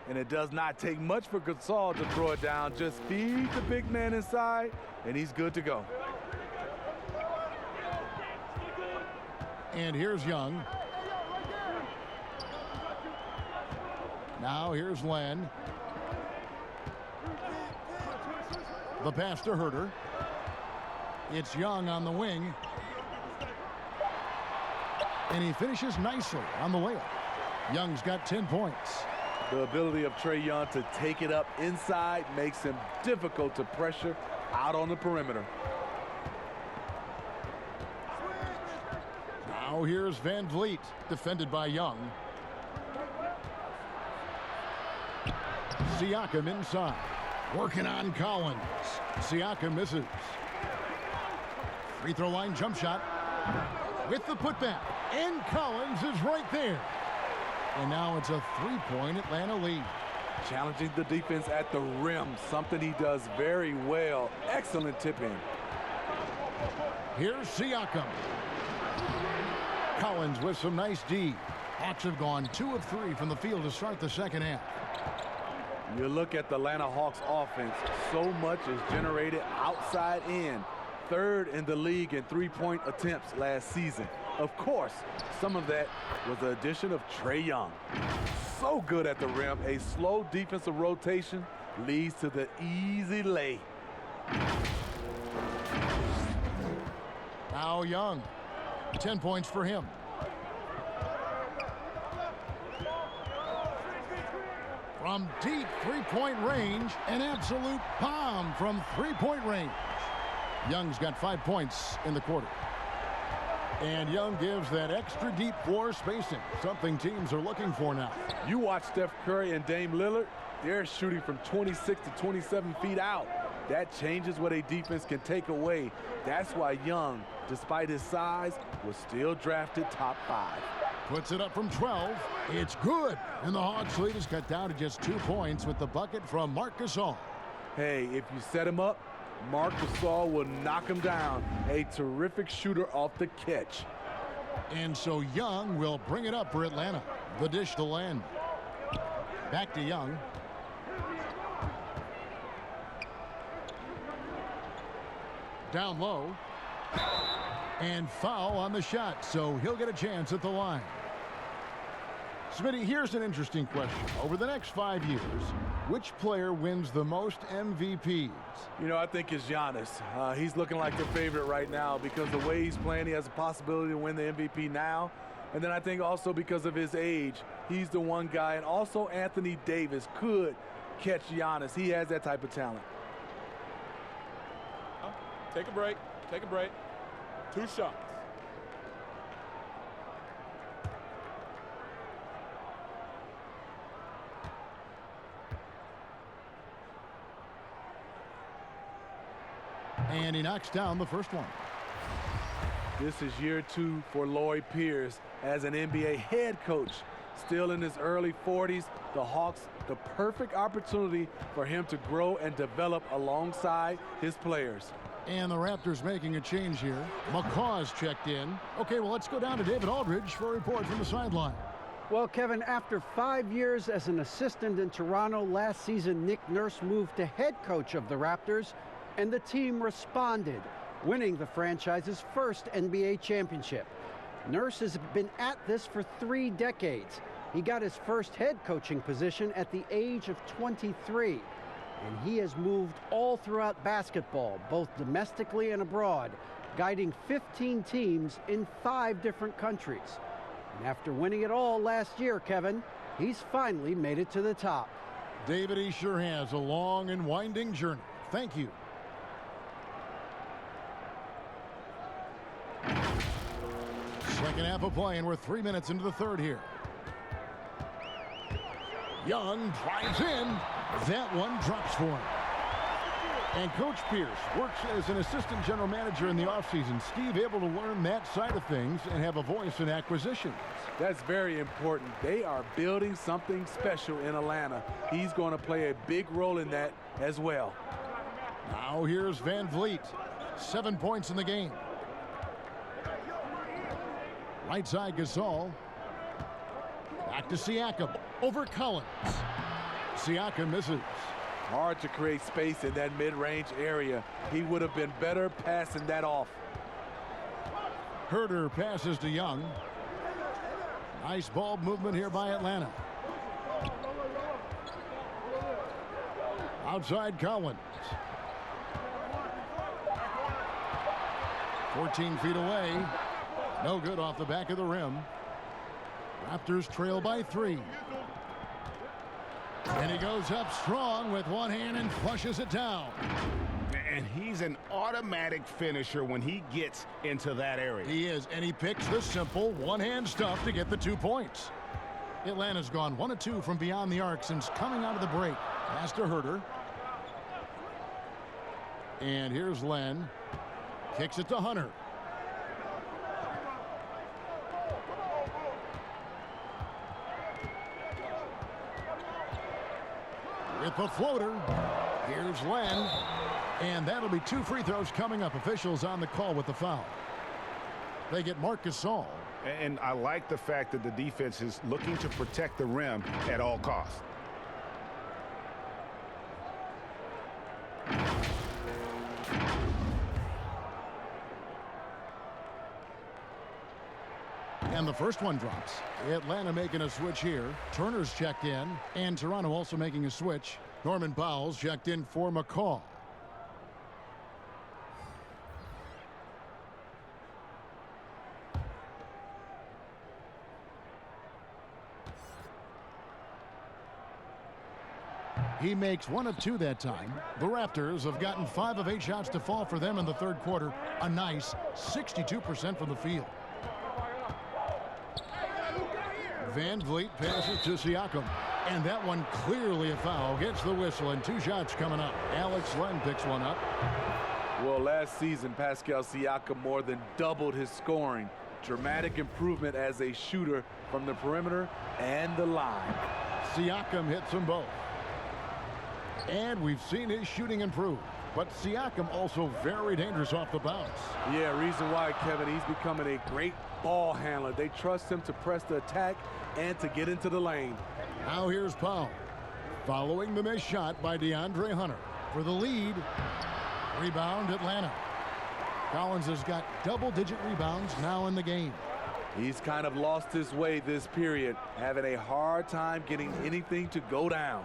And it does not take much for Gasol to throw it down. Just feed the big man inside, and he's good to go. And here's Young. Now here's Len. The pass to Herter. It's Young on the wing. And he finishes nicely on the layup. Young's got 10 points. The ability of Trae Young to take it up inside makes him difficult to pressure out on the perimeter. Now here's Van Vliet, defended by Young. Siakam inside. Working on Collins. Siakam misses. Free throw line jump shot. With the putback. And Collins is right there. And now it's a 3-point Atlanta lead. Challenging the defense at the rim, something he does very well. Excellent tip in. Here's Siakam. Collins with some nice D. Hawks have gone 2 of 3 from the field to start the second half. You look at the Atlanta Hawks offense, so much is generated outside in. 3rd in the league in 3-point attempts last season. Of course, some of that was the addition of Trae Young. So good at the rim, a slow defensive rotation leads to the easy lay. Now Young, 10 points for him. From deep 3-point range, an absolute bomb from 3-point range. Young's got 5 points in the quarter. And Young gives that extra deep floor spacing, something teams are looking for now. You watch Steph Curry and Dame Lillard, they're shooting from 26 to 27 feet out. That changes what a defense can take away. That's why Young, despite his size, was still drafted top 5. Puts it up from 12. It's good. And the Hawks lead is cut down to just 2 points with the bucket from Marc Gasol. Hey, if you set him up, Marc Gasol will knock him down. A terrific shooter off the catch. And so Young will bring it up for Atlanta. The dish to Len. Back to Young. Down low. And foul on the shot, so he'll get a chance at the line. Smitty, here's an interesting question. Over the next 5 years, which player wins the most MVPs? You know, I think it's Giannis. He's looking like the favorite right now because the way he's playing, he has a possibility to win the MVP now. And then I think also because of his age, he's the one guy. And also Anthony Davis could catch Giannis. He has that type of talent. Take a break. Take a break. 2 shots. And he knocks down the first one. This is year 2 for Lloyd Pierce as an NBA head coach. Still in his early 40s, the Hawks, the perfect opportunity for him to grow and develop alongside his players. And the Raptors making a change here. McCaw's checked in. Okay, well, let's go down to David Aldridge for a report from the sideline. Well, Kevin, after 5 years as an assistant in Toronto, last season Nick Nurse moved to head coach of the Raptors, and the team responded, winning the franchise's first NBA championship. Nurse has been at this for 3 decades. He got his first head coaching position at the age of 23, and he has moved all throughout basketball, both domestically and abroad, guiding 15 teams in 5 different countries. And after winning it all last year, Kevin, he's finally made it to the top. David, he sure has a long and winding journey. Thank you. Second half of play, and we're 3 minutes into the third here. Young drives in. That one drops for him. And Coach Pierce works as an assistant general manager in the offseason. Steve, able to learn that side of things and have a voice in acquisitions. That's very important. They are building something special in Atlanta. He's going to play a big role in that as well. Now here's Van Vliet. 7 points in the game. Right side Gasol. Back to Siakam. Over Collins. Siakam misses. Hard to create space in that mid-range area. He would have been better passing that off. Herter passes to Young. Nice ball movement here by Atlanta. Outside Collins. 14 feet away. No good off the back of the rim. Raptors trail by 3. And he goes up strong with one hand and flushes it down. And he's an automatic finisher when he gets into that area. He is, and he picks the simple one-hand stuff to get the 2 points. Atlanta's gone 1 of 2 from beyond the arc since coming out of the break. Pass to Herter. And here's Len. Kicks it to Hunter. With the floater, here's Len, and that'll be 2 free throws coming up. Officials on the call with the foul. They get Marc Gasol. And I like the fact that the defense is looking to protect the rim at all costs. And the first one drops. Atlanta making a switch here. Turner's checked in, and Toronto also making a switch. Norman Powell's checked in for McCall. He makes 1 of 2 that time. The Raptors have gotten 5 of 8 shots to fall for them in the third quarter. A nice 62% from the field. Van Vliet passes to Siakam. And that one clearly a foul. Gets the whistle, and 2 shots coming up. Alex Len picks one up. Well, last season, Pascal Siakam more than doubled his scoring. Dramatic improvement as a shooter from the perimeter and the line. Siakam hits them both. And we've seen his shooting improve. But Siakam also very dangerous off the bounce. Yeah, reason why, Kevin, he's becoming a great ball handler. They trust him to press the attack and to get into the lane. Now here's Powell. Following the missed shot by DeAndre Hunter. For the lead. Rebound Atlanta. Collins has got double-digit rebounds now in the game. He's kind of lost his way this period, having a hard time getting anything to go down.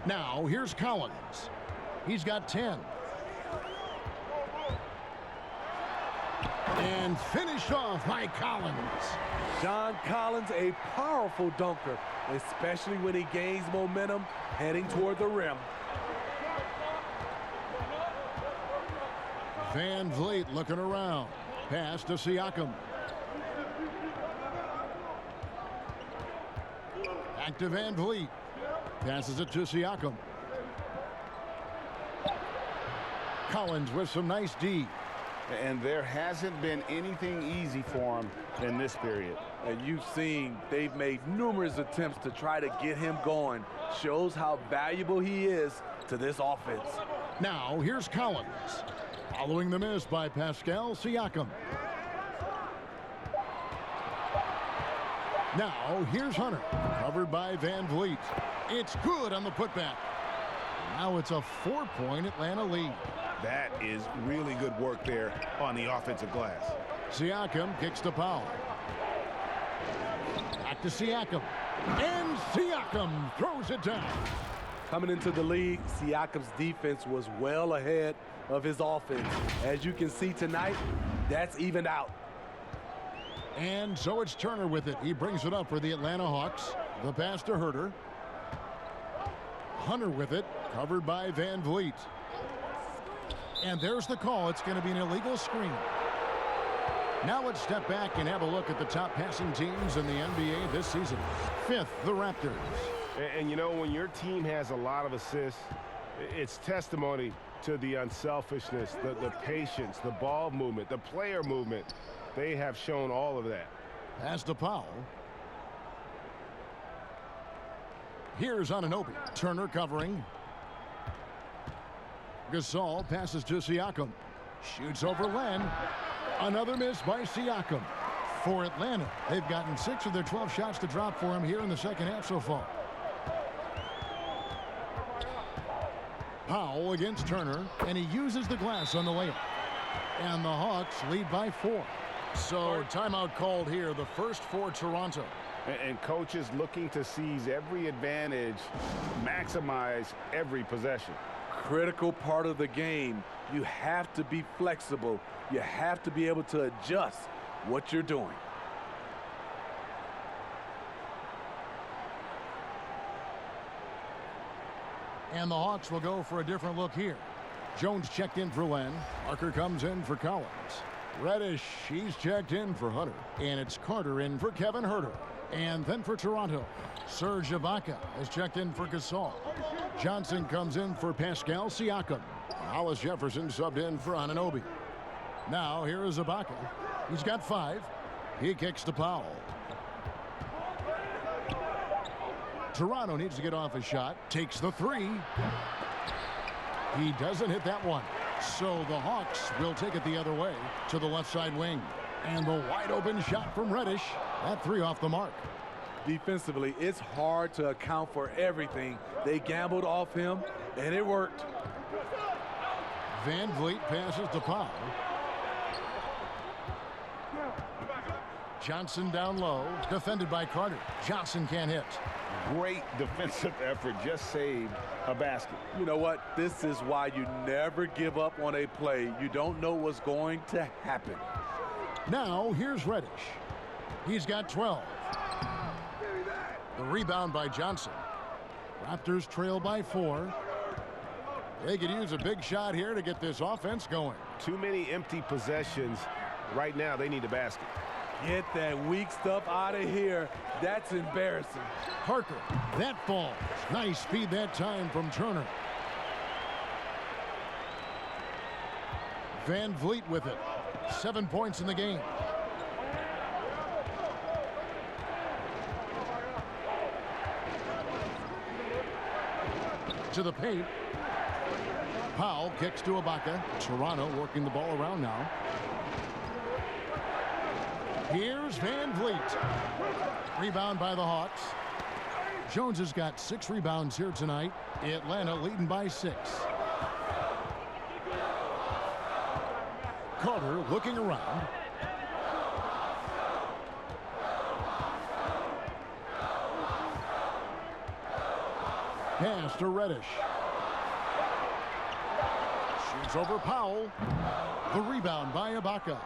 Now here's Collins. He's got 10. And finished off by Collins. John Collins, a powerful dunker, especially when he gains momentum heading toward the rim. Van Vliet looking around. Pass to Siakam. Back to Van Vliet. Passes it to Siakam. Collins with some nice D. And there hasn't been anything easy for him in this period. And you've seen they've made numerous attempts to try to get him going. Shows how valuable he is to this offense. Now here's Collins. Following the miss by Pascal Siakam. Now, here's Hunter, covered by Van Vliet. It's good on the putback. Now it's a 4-point Atlanta lead. That is really good work there on the offensive glass. Siakam kicks to Powell. Back to Siakam. And Siakam throws it down. Coming into the league, Siakam's defense was well ahead of his offense. As you can see tonight, that's evened out. And so it's Turner with it. He brings it up for the Atlanta Hawks. The pass to Herter. Hunter with it, covered by Van Vliet. And there's the call. It's going to be an illegal screen. Now let's step back and have a look at the top passing teams in the NBA this season. 5th, the Raptors. And you know, when your team has a lot of assists, it's testimony to the unselfishness, the patience, the ball movement, the player movement. They have shown all of that. Pass to Powell. Here's Anunoby. Turner covering. Gasol passes to Siakam. Shoots over Len. Another miss by Siakam. For Atlanta, they've gotten 6 of their 12 shots to drop for him here in the second half so far. Powell against Turner, and he uses the glass on the layup. And the Hawks lead by 4. So timeout called here, the first for Toronto. And coaches looking to seize every advantage, maximize every possession. Critical part of the game. You have to be flexible. You have to be able to adjust what you're doing. And the Hawks will go for a different look here. Jones checked in for Len. Parker comes in for Collins. Reddish, he's checked in for Hunter. And it's Carter in for Kevin Herter. And then for Toronto, Serge Ibaka has checked in for Gasol. Johnson comes in for Pascal Siakam. Hollis Jefferson subbed in for Anunoby. Now here is Ibaka. He's got 5. He kicks to Powell. Toronto needs to get off a shot. Takes the 3. He doesn't hit that one. So the Hawks will take it the other way to the left side wing. And the wide open shot from Reddish. That 3 off the mark. Defensively, it's hard to account for everything. They gambled off him, and it worked. Van Vliet passes to Powell. Johnson down low, defended by Carter. Johnson can't hit. Great defensive effort, just saved a basket. You know what? This is why you never give up on a play. You don't know what's going to happen. Now here's Reddish. He's got 12. The rebound by Johnson. Raptors trail by 4. They could use a big shot here to get this offense going. Too many empty possessions. Right now, they need a basket. Get that weak stuff out of here. That's embarrassing. Parker, that falls. Nice speed that time from Turner. Van Vliet with it. 7 points in the game. To the paint. Powell kicks to Ibaka. Toronto working the ball around now. Here's Van Vliet. Rebound by the Hawks. Jones has got 6 rebounds here tonight. Atlanta leading by 6. Carter looking around. Pass to Reddish. Shoots over Powell. The rebound by Ibaka.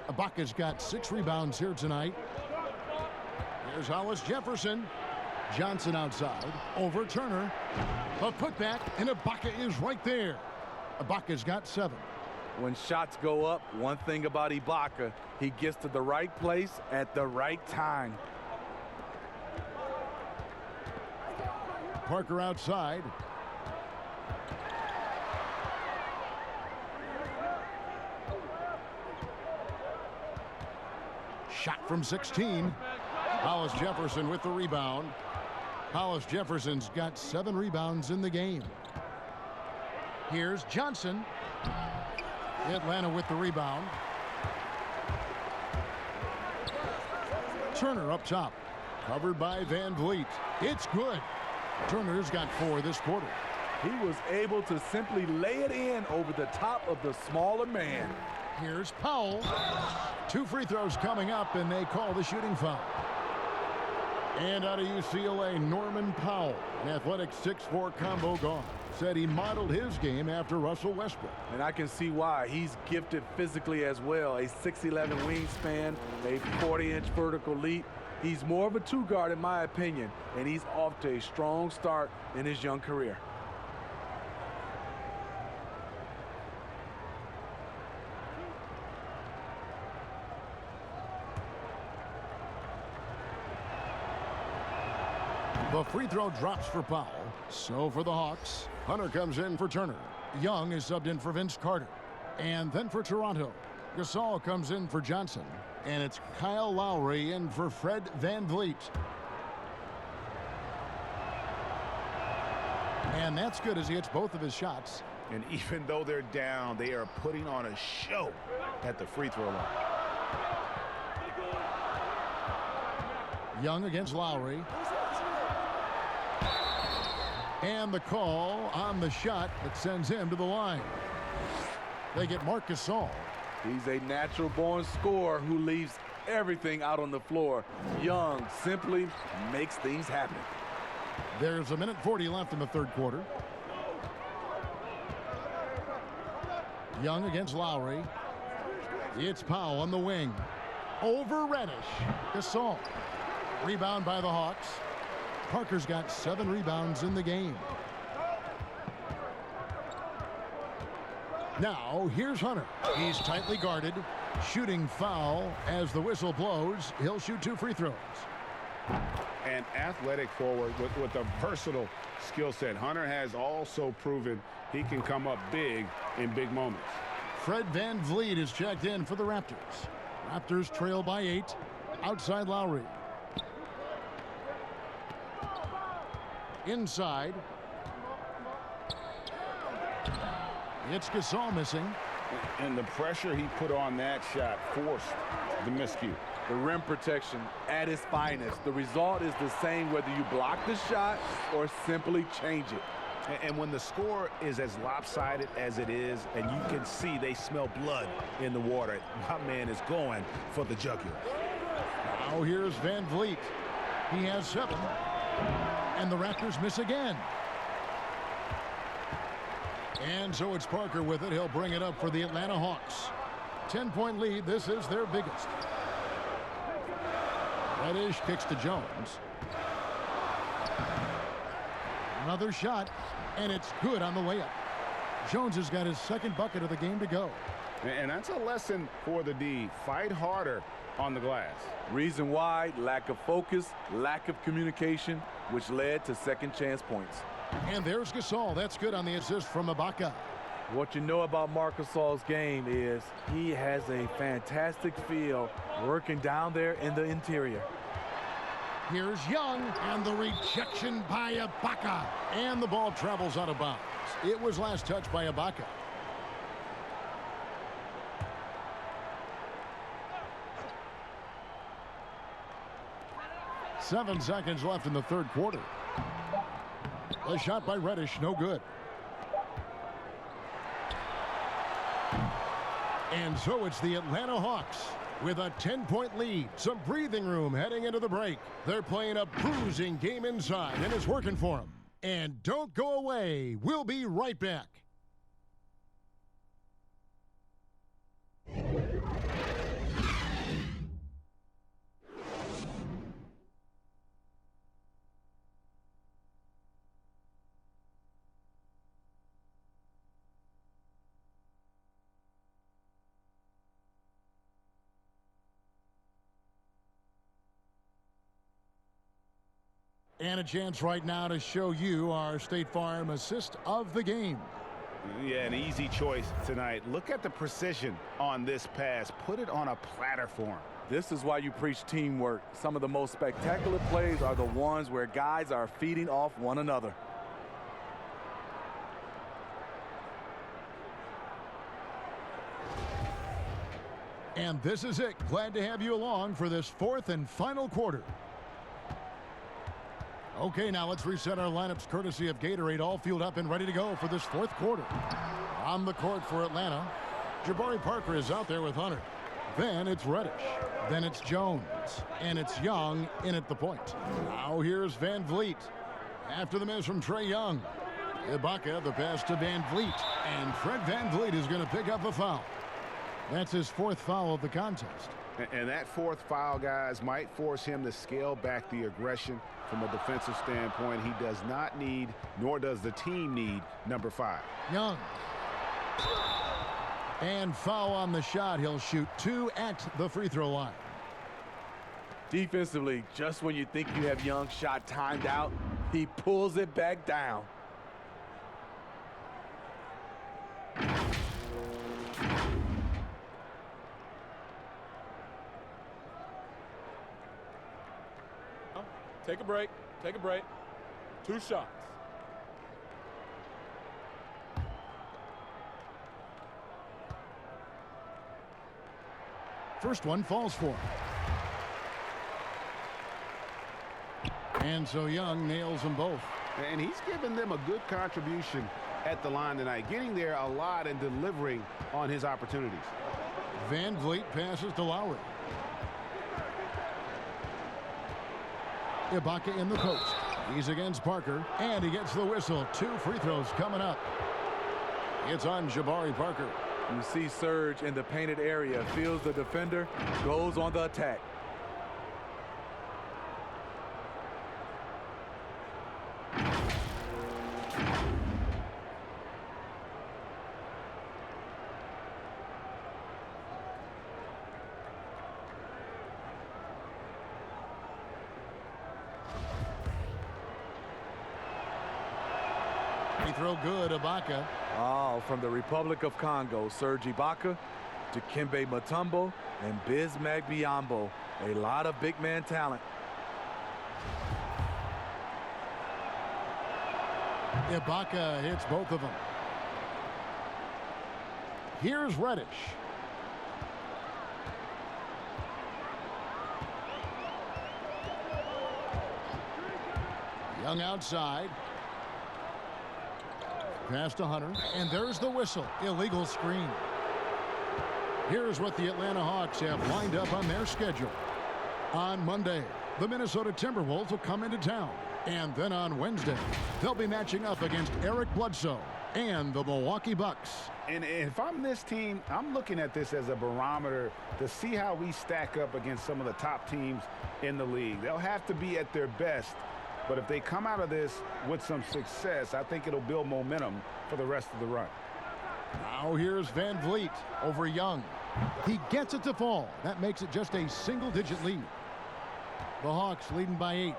Ibaka's got 6 rebounds here tonight. Here's Hollis Jefferson. Johnson outside. Over Turner. A putback, and Ibaka is right there. Ibaka's got 7. When shots go up, one thing about Ibaka, he gets to the right place at the right time. Parker outside. Shot from 16. Hollis Jefferson with the rebound. Hollis Jefferson's got 7 rebounds in the game. Here's Johnson. Atlanta with the rebound. Turner up top. Covered by Van Vliet. It's good. Turner's got 4 this quarter. He was able to simply lay it in over the top of the smaller man. Here's Powell. 2 free throws coming up, and they call the shooting foul. And out of UCLA, Norman Powell, an athletic 6'4" combo guard, said he modeled his game after Russell Westbrook. And I can see why. He's gifted physically as well. A 6'11" wingspan, a 40-inch vertical leap. He's more of a 2-guard in my opinion, and he's off to a strong start in his young career. The free throw drops for Powell. So for the Hawks, Hunter comes in for Turner. Young is subbed in for Vince Carter. And then for Toronto, Gasol comes in for Johnson. And it's Kyle Lowry in for Fred Van Vliet. And that's good as he hits both of his shots. And even though they're down, they are putting on a show at the free throw line. Young against Lowry. And the call on the shot that sends him to the line. They get Marc Gasol. He's a natural-born scorer who leaves everything out on the floor. Young simply makes things happen. There's 1:40 left in the third quarter. Young against Lowry. It's Powell on the wing. Over Reddish. Gasol. Rebound by the Hawks. Parker's got 7 rebounds in the game. Now, here's Hunter. He's tightly guarded. Shooting foul as the whistle blows. He'll shoot 2 free throws. An athletic forward with a versatile skill set. Hunter has also proven he can come up big in big moments. Fred Van Vliet is checked in for the Raptors. Raptors trail by 8. Outside Lowry. Inside. It's Gasol missing. And the pressure he put on that shot forced the miscue. The rim protection at its finest. The result is the same whether you block the shot or simply change it. And when the score is as lopsided as it is, and you can see they smell blood in the water, my man is going for the jugular. Now here's Van Vliet. He has 7. And the Raptors miss again. And so it's Parker with it. He'll bring it up for the Atlanta Hawks. 10-point lead. This is their biggest. Reddish kicks to Jones. Another shot, and it's good on the way up. Jones has got his 2nd bucket of the game to go. And that's a lesson for the D. Fight harder on the glass. Reason why: lack of focus, lack of communication, which led to second chance points. And there's Gasol. That's good on the assist from Ibaka. What you know about Marc Gasol's game is he has a fantastic feel working down there in the interior. Here's Young, and the rejection by Ibaka. And the ball travels out of bounds. It was last touched by Ibaka. Seven seconds left in the third quarter. The shot by Reddish, no good. And so it's the Atlanta Hawks with a 10-point lead. Some breathing room heading into the break. They're playing a bruising game inside, and it's working for them. And don't go away. We'll be right back. And a chance right now to show you our State Farm assist of the game. Yeah, an easy choice tonight. Look at the precision on this pass. Put it on a platter for him. This is why you preach teamwork. Some of the most spectacular plays are the ones where guys are feeding off one another. And this is it. Glad to have you along for this fourth and final quarter. Okay, now let's reset our lineups courtesy of Gatorade, all fueled up and ready to go for this fourth quarter. On the court for Atlanta, Jabari Parker is out there with Hunter. Then it's Reddish. Then it's Jones. And it's Young in at the point. Now here's Van Vliet. After the miss from Trae Young. Ibaka, the pass to Van Vliet. And Fred Van Vliet is going to pick up a foul. That's his fourth foul of the contest. And that fourth foul, guys, might force him to scale back the aggression from a defensive standpoint. He does not need, nor does the team need, number 5. Young. And foul on the shot. He'll shoot 2 at the free throw line. Defensively, just when you think you have Young's shot timed out, he pulls it back down. Take a break. Take a break. 2 shots. First one falls for him. And so Young nails them both. And he's given them a good contribution at the line tonight, getting there a lot and delivering on his opportunities. Van Vliet passes to Lowry. Ibaka in the post. He's against Parker, and he gets the whistle. 2 free throws coming up. It's on Jabari Parker. You see Serge in the painted area, feels the defender, goes on the attack. Free throw good, Ibaka. Oh, from the Republic of Congo, Serge Ibaka to Kembe Mutombo and Bismack Biyombo. A lot of big man talent. Ibaka hits both of them. Here's Reddish. Young outside. Pass to Hunter, and there's the whistle. Illegal screen. Here's what the Atlanta Hawks have lined up on their schedule. On Monday, the Minnesota Timberwolves will come into town. And then on Wednesday, they'll be matching up against Eric Bledsoe and the Milwaukee Bucks. And if I'm this team, I'm looking at this as a barometer to see how we stack up against some of the top teams in the league. They'll have to be at their best. But if they come out of this with some success, I think it'll build momentum for the rest of the run. Now here's Van Vliet over Young. He gets it to fall. That makes it just a single-digit lead. The Hawks leading by 8.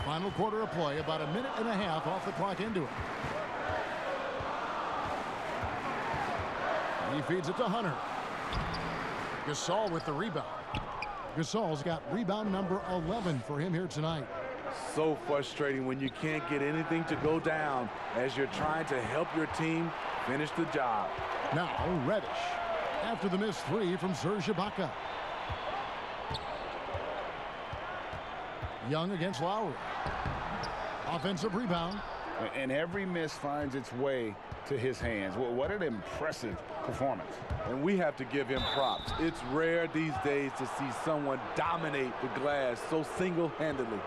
Final quarter of play, about a minute and a half off the clock into it. He feeds it to Hunter. Gasol with the rebound. Gasol's got rebound number 11 for him here tonight. So frustrating when you can't get anything to go down as you're trying to help your team finish the job. Now Reddish after the missed 3 from Serge Ibaka. Young against Lowry. Offensive rebound. And every miss finds its way to his hands. What an impressive performance. And we have to give him props. It's rare these days to see someone dominate the glass so single-handedly.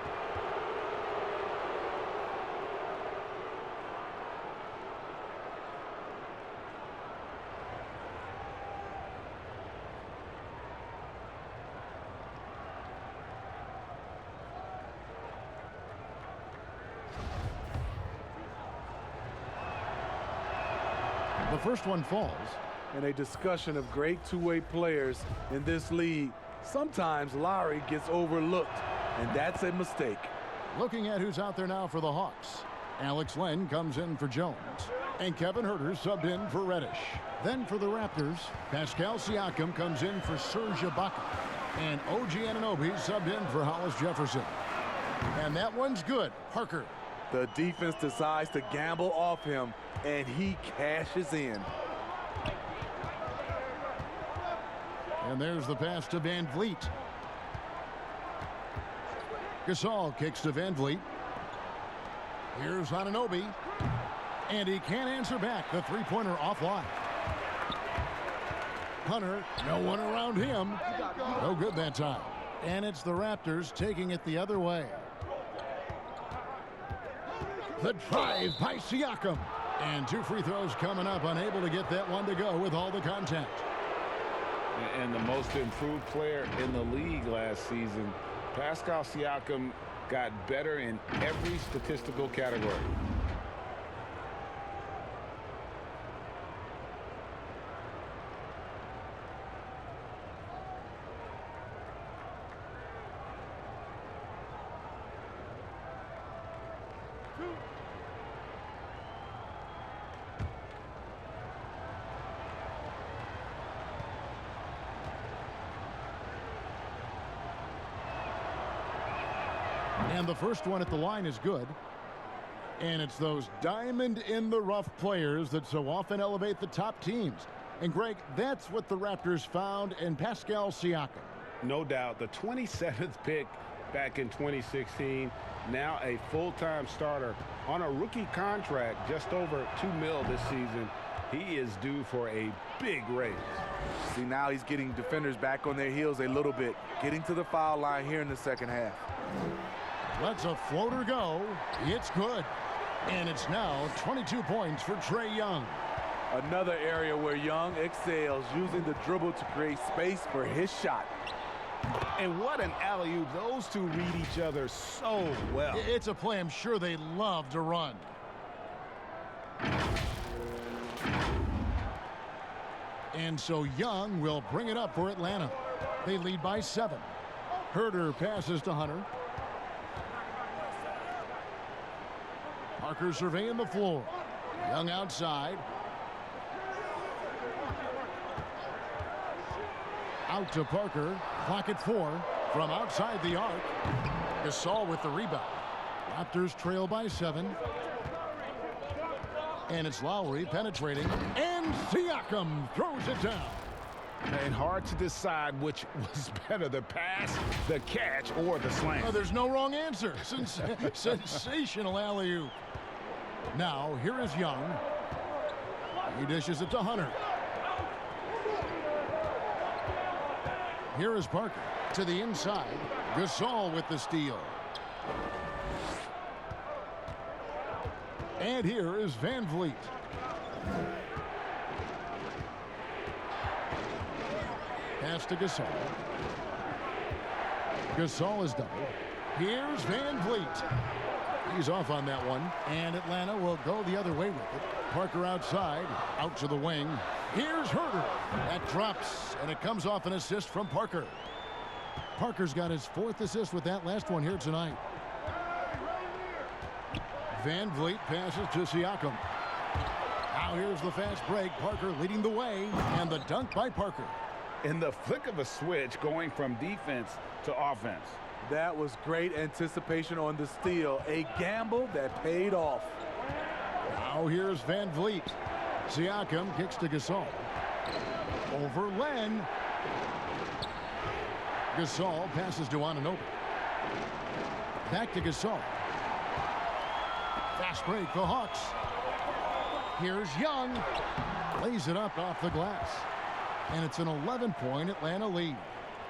The first one falls. In a discussion of great two-way players in this league, sometimes Lowry gets overlooked, and that's a mistake. Looking at who's out there now for the Hawks. Alex Len comes in for Jones. And Kevin Huerter subbed in for Reddish. Then for the Raptors, Pascal Siakam comes in for Serge Ibaka. And OG Anunoby subbed in for Hollis Jefferson. And that one's good. Parker. The defense decides to gamble off him, and he cashes in. And there's the pass to Van Vliet. Gasol kicks to Van Vliet. Here's Anunoby. And he can't answer back. The three-pointer offline. Hunter, no one around him. No good that time. And it's the Raptors taking it the other way. The drive by Siakam. And 2 free throws coming up. Unable to get that one to go with all the contact. And the most improved player in the league last season, Pascal Siakam, got better in every statistical category. And the first one at the line is good. And it's those diamond-in-the-rough players that so often elevate the top teams. And, Greg, that's what the Raptors found in Pascal Siakam. No doubt. The 27th pick back in 2016. Now a full-time starter on a rookie contract, just over $2 million this season. He is due for a big raise. See, now he's getting defenders back on their heels a little bit. Getting to the foul line here in the second half. Lets a floater go. It's good. And it's now 22 points for Trae Young. Another area where Young excels, using the dribble to create space for his shot. And what an alley-oop. Those two read each other so well. It's a play I'm sure they love to run. And so Young will bring it up for Atlanta. They lead by 7. Herter passes to Hunter. Parker surveying the floor. Young outside. Out to Parker. Clock at 4 from outside the arc. Gasol with the rebound. Raptors trail by 7. And it's Lowry penetrating. And Siakam throws it down. And hard to decide which was better, the pass, the catch, or the slam. Oh, there's no wrong answer. Sensational alley-oop. Now, here is Young. He dishes it to Hunter. Here is Parker to the inside. Gasol with the steal. And here is Van Vliet. Pass to Gasol. Gasol is double. Here's Van Vliet. He's off on that one. And Atlanta will go the other way with it. Parker outside. Out to the wing. Here's Herter. That drops. And it comes off an assist from Parker. Parker's got his 4th assist with that last one here tonight. Van Vliet passes to Siakam. Now here's the fast break. Parker leading the way. And the dunk by Parker. In the flick of a switch, going from defense to offense. That was great anticipation on the steal. A gamble that paid off. Now here's Van Vliet. Siakam kicks to Gasol. Over Len. Gasol passes to Anunoby. Back to Gasol. Fast break, the Hawks. Here's Young. Lays it up off the glass. And it's an 11-point Atlanta lead.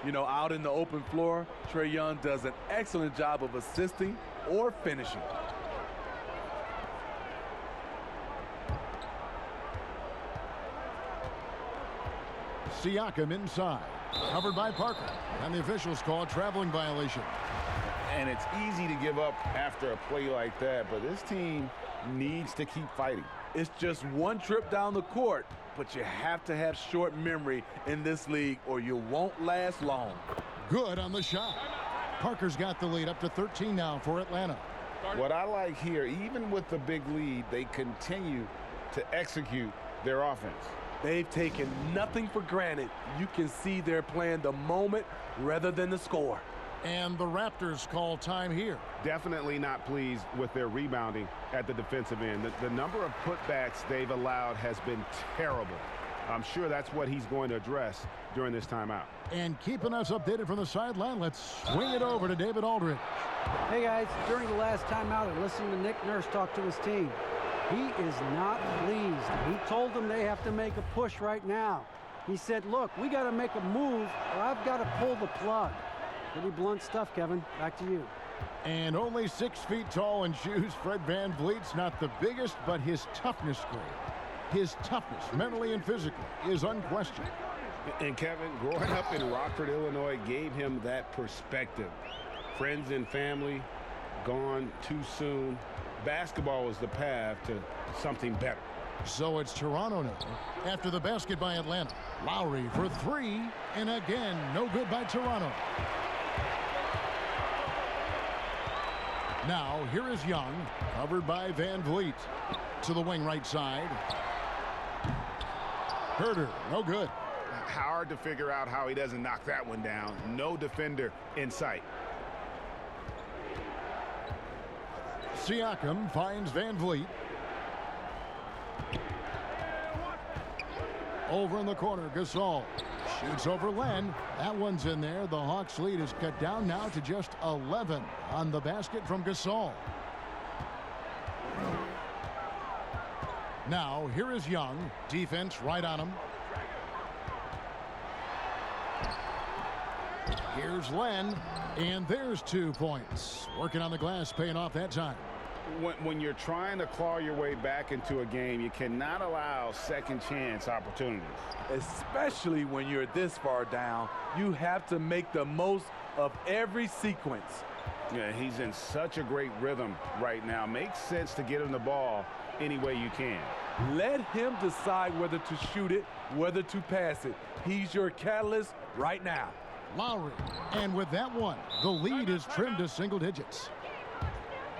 You know, out in the open floor, Trae Young does an excellent job of assisting or finishing. Siakam inside. Covered by Parker. And the officials call a traveling violation. And it's easy to give up after a play like that, but this team needs to keep fighting. It's just one trip down the court, but you have to have short memory in this league or you won't last long. Good on the shot. Parker's got the lead up to 13 now for Atlanta. What I like here, even with the big lead, they continue to execute their offense. They've taken nothing for granted. You can see they're playing the moment rather than the score. And the Raptors call time here. Definitely not pleased with their rebounding at the defensive end. The number of putbacks they've allowed has been terrible. I'm sure that's what he's going to address during this timeout. And keeping us updated from the sideline, let's swing it over to David Aldridge. Hey guys, during the last timeout, I listened to Nick Nurse talk to his team. He is not pleased. He told them they have to make a push right now. He said, look, we got to make a move or I've got to pull the plug. Pretty blunt stuff, Kevin. Back to you. And only 6 feet tall in shoes, Fred VanVleet's not the biggest, but his toughness grade, his toughness, mentally and physically, is unquestioned. And Kevin, growing up in Rockford, Illinois, gave him that perspective. Friends and family gone too soon. Basketball was the path to something better. So it's Toronto now. After the basket by Atlanta, Lowry for 3, and again, no good by Toronto. Now, here is Young, covered by VanVleet. To the wing right side. Herter, no good. Hard to figure out how he doesn't knock that one down. No defender in sight. Siakam finds VanVleet. Over in the corner, Gasol shoots over Len. That one's in there. The Hawks lead is cut down now to just 11 on the basket from Gasol. Now, here is Young. Defense right on him. Here's Len, and there's 2 points. Working on the glass, paying off that time. When you're trying to claw your way back into a game, you cannot allow second chance opportunities. Especially when you're this far down, you have to make the most of every sequence. Yeah, he's in such a great rhythm right now. Makes sense to get him the ball any way you can. Let him decide whether to shoot it, whether to pass it. He's your catalyst right now. Lowry, and with that one, the lead is trimmed to single digits.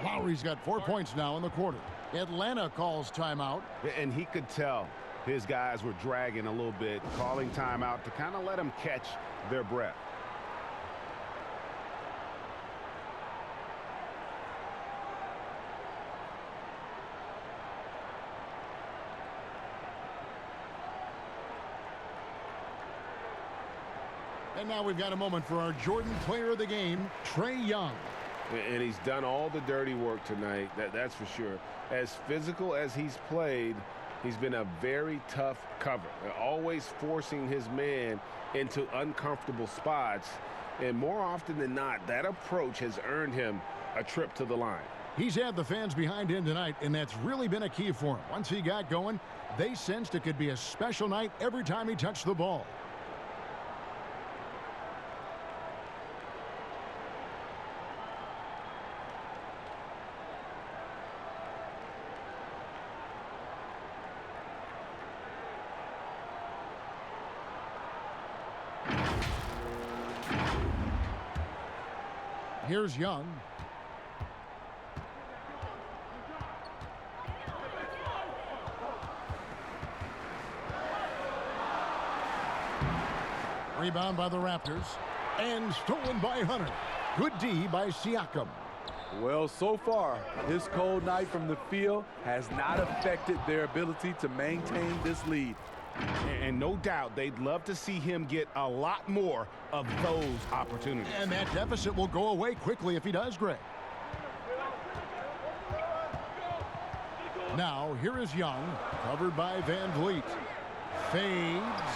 Lowry's got 4 points now in the quarter. Atlanta calls timeout. And he could tell his guys were dragging a little bit, calling timeout to kind of let them catch their breath. And now we've got a moment for our Jordan player of the game, Trae Young. And he's done all the dirty work tonight, that's for sure. As physical as he's played, he's been a very tough cover, always forcing his man into uncomfortable spots. And more often than not, that approach has earned him a trip to the line. He's had the fans behind him tonight, and that's really been a key for him. Once he got going, they sensed it could be a special night every time he touched the ball. Here's Young. Rebound by the Raptors. And stolen by Hunter. Good D by Siakam. Well, so far, his cold night from the field has not affected their ability to maintain this lead. And no doubt they'd love to see him get a lot more of those opportunities. And that deficit will go away quickly if he does, Greg. Now, here is Young, covered by VanVleet. Fades.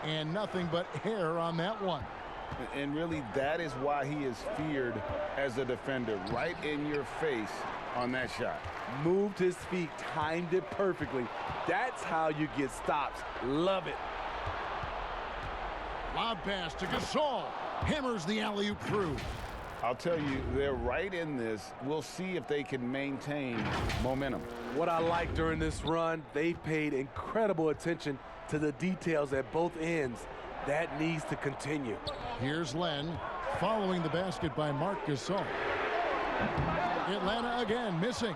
And nothing but hair on that one. And really, that is why he is feared as a defender, right in your face on that shot. Moved his feet, timed it perfectly. That's how you get stops. Love it. Lob pass to Gasol. Hammers the alley-oop through. I'll tell you, they're right in this. We'll see if they can maintain momentum. What I like during this run, they paid incredible attention to the details at both ends. That needs to continue. Here's Len, following the basket by Marc Gasol. Atlanta again, missing.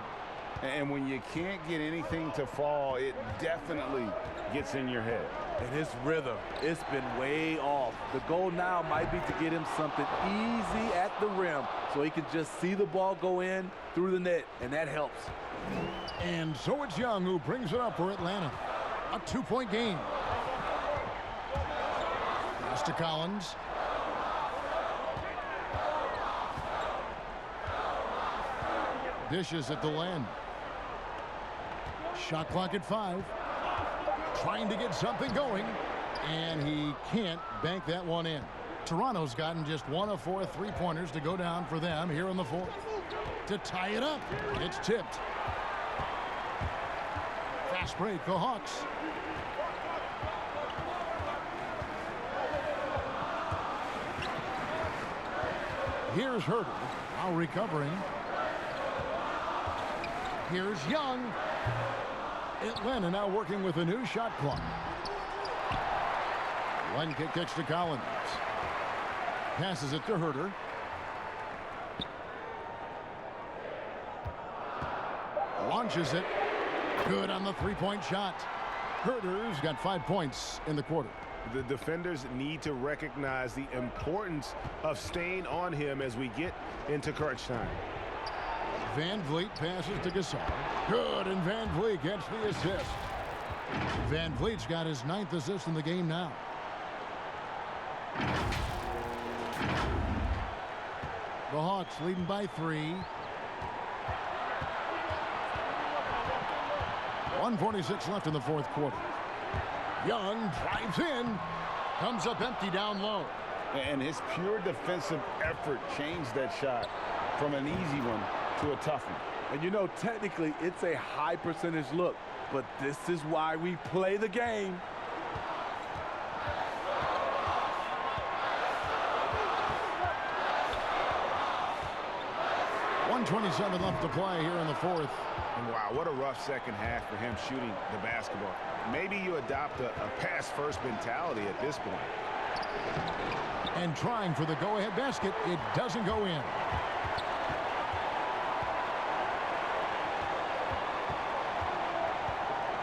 And when you can't get anything to fall, it definitely gets in your head. And his rhythm, it's been way off. The goal now might be to get him something easy at the rim so he can just see the ball go in through the net, and that helps. And so it's Young who brings it up for Atlanta. A 2-point game. Pass to Collins. Dishes at the land. Shot clock at 5. Trying to get something going. And he can't bank that one in. Toronto's gotten just 1 of 4 3-pointers to go down for them here in the 4th. To tie it up. It's tipped. Fast break, the Hawks. Here's Herter. Now recovering. Here's Young. Atlanta now working with a new shot clock. One kick kicks to Collins. Passes it to Herter. Launches it. Good on the 3-point shot. Herter's got 5 points in the quarter. The defenders need to recognize the importance of staying on him as we get into crunch time. Van Vliet passes to Gasol. Good, and Van Vliet gets the assist. Van Vliet's got his 9th assist in the game now. The Hawks leading by 3. 1:46 left in the 4th quarter. Young drives in. Comes up empty down low. And his pure defensive effort changed that shot from an easy one to a tough one. And you know, technically, it's a high percentage look, but this is why we play the game. .127 left to play here in the 4th. And wow, what a rough second half for him shooting the basketball. Maybe you adopt a pass-first mentality at this point. And trying for the go-ahead basket. It doesn't go in.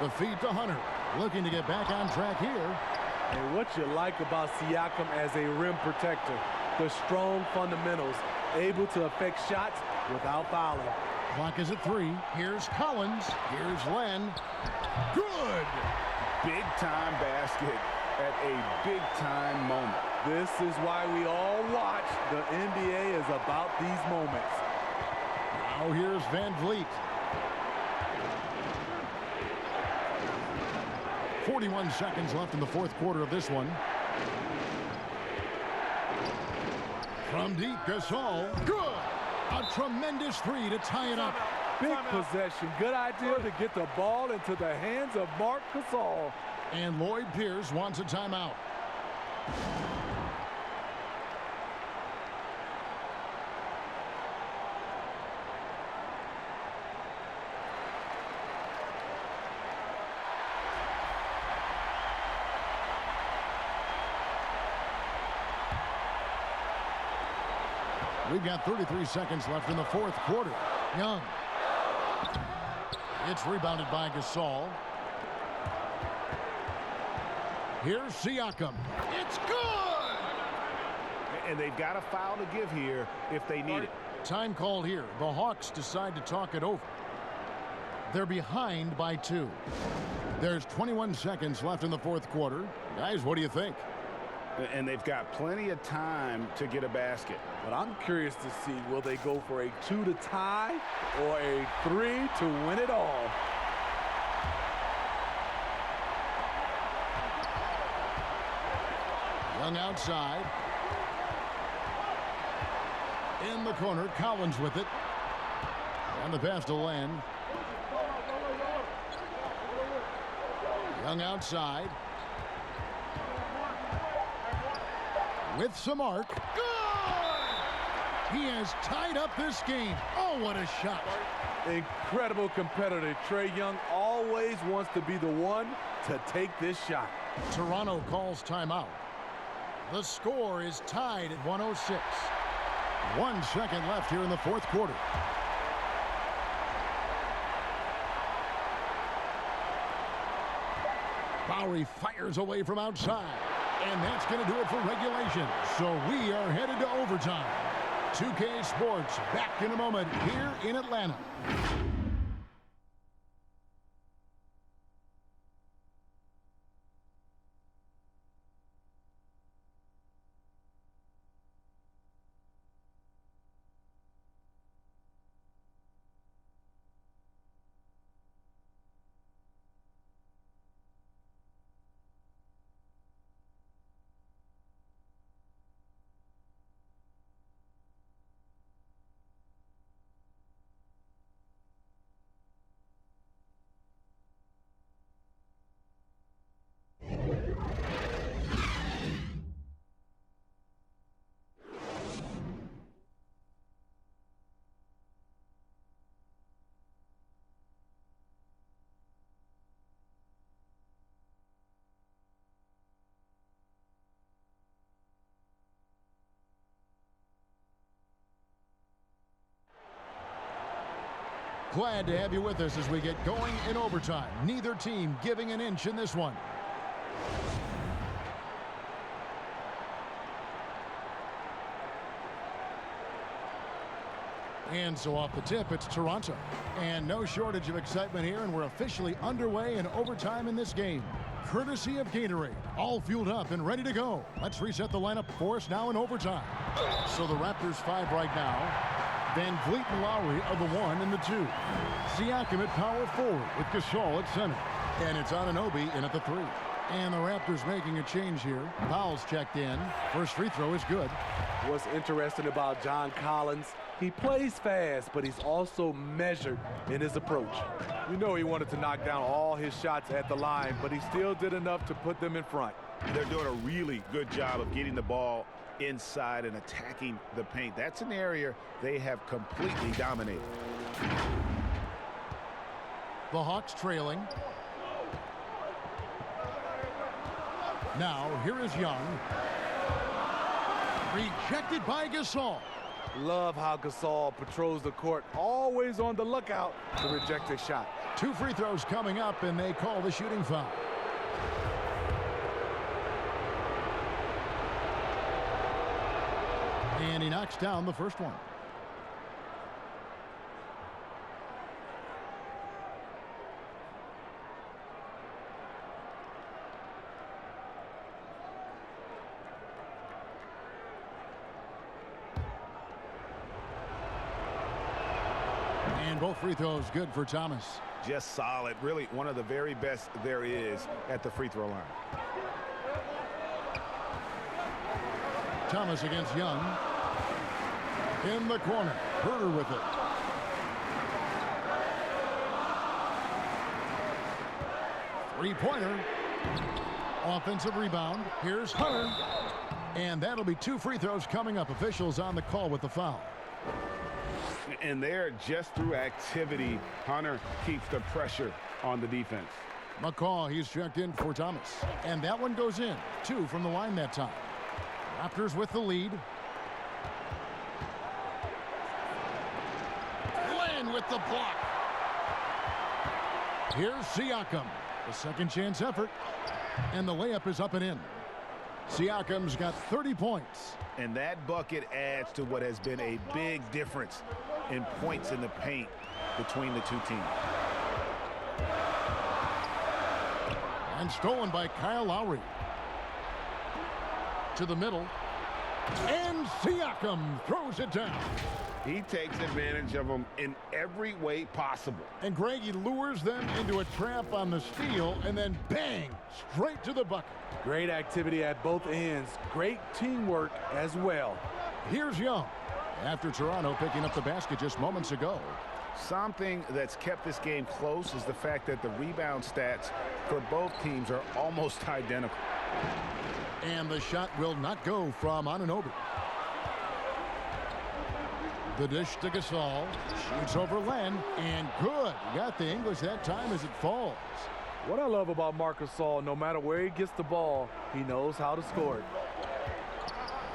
The feed to Hunter. Looking to get back on track here. And what you like about Siakam as a rim protector, the strong fundamentals, able to affect shots without fouling. Clock is at 3. Here's Collins. Here's Len. Good. Big-time basket at a big-time moment. This is why we all watch. The NBA is about these moments. Now here's Van Vliet. 41 seconds left in the 4th quarter of this one. From deep, Gasol. Good. A tremendous 3 to tie it up. Big possession. Good idea to get the ball into the hands of Marc Gasol. And Lloyd Pierce wants a timeout. We've got 33 seconds left in the 4th quarter. Young. It's rebounded by Gasol. Here's Siakam. It's good! And they've got a foul to give here if they need it. Time called here. The Hawks decide to talk it over. They're behind by 2. There's 21 seconds left in the 4th quarter. Guys, what do you think? And they've got plenty of time to get a basket. But I'm curious to see, will they go for a 2 to tie or a 3 to win it all? Young outside. In the corner, Collins with it. And the pass to Len. Young outside. With some arc. Good! He has tied up this game. Oh, what a shot. Incredible competitor. Trae Young always wants to be the one to take this shot. Toronto calls timeout. The score is tied at 106. 1 second left here in the 4th quarter. Lowry fires away from outside. And that's going to do it for regulation. So we are headed to overtime. 2K Sports back in a moment here in Atlanta. Glad to have you with us as we get going in overtime. Neither team giving an inch in this one. And so off the tip, it's Toronto. And no shortage of excitement here, and we're officially underway in overtime in this game. Courtesy of Gatorade, all fueled up and ready to go. Let's reset the lineup for us now in overtime. So the Raptors 5 right now. Van Vliet and Lowry are the 1 and the 2. Siakam at power forward with Gasol at center. And it's Anunoby in at the 3. And the Raptors making a change here. Fouls checked in. First free throw is good. What's interesting about John Collins, he plays fast, but he's also measured in his approach. You know he wanted to knock down all his shots at the line, but he still did enough to put them in front. They're doing a really good job of getting the ball inside and attacking the paint. That's an area they have completely dominated. The Hawks trailing. Now, here is Young. Rejected by Gasol. Love how Gasol patrols the court, always on the lookout to reject a shot. 2 free throws coming up, and they call the shooting foul. And he knocks down the first one. And both free throws good for Thomas. Just solid. Really one of the very best there is at the free throw line. Thomas against Young. In the corner. Herter with it. Three-pointer. Offensive rebound. Here's Hunter. And that'll be 2 free throws coming up. Officials on the call with the foul. And there, just through activity, Hunter keeps the pressure on the defense. McCaw, he's checked in for Thomas. And that one goes in. 2 from the line that time. Raptors with the lead. Glenn with the block. Here's Siakam. The second chance effort. And the layup is up and in. Siakam's got 30 points. And that bucket adds to what has been a big difference in points in the paint between the two teams. And stolen by Kyle Lowry. To the middle. And Siakam throws it down. He takes advantage of them in every way possible. And Greg, he lures them into a trap on the steal, and then bang, straight to the bucket. Great activity at both ends. Great teamwork as well. Here's Young. After Toronto picking up the basket just moments ago. Something that's kept this game close is the fact that the rebound stats for both teams are almost identical. And the shot will not go from Anunoby. The dish to Gasol. Shoots over Len. And good. Got the English that time as it falls. What I love about Marc Gasol, no matter where he gets the ball, he knows how to score it.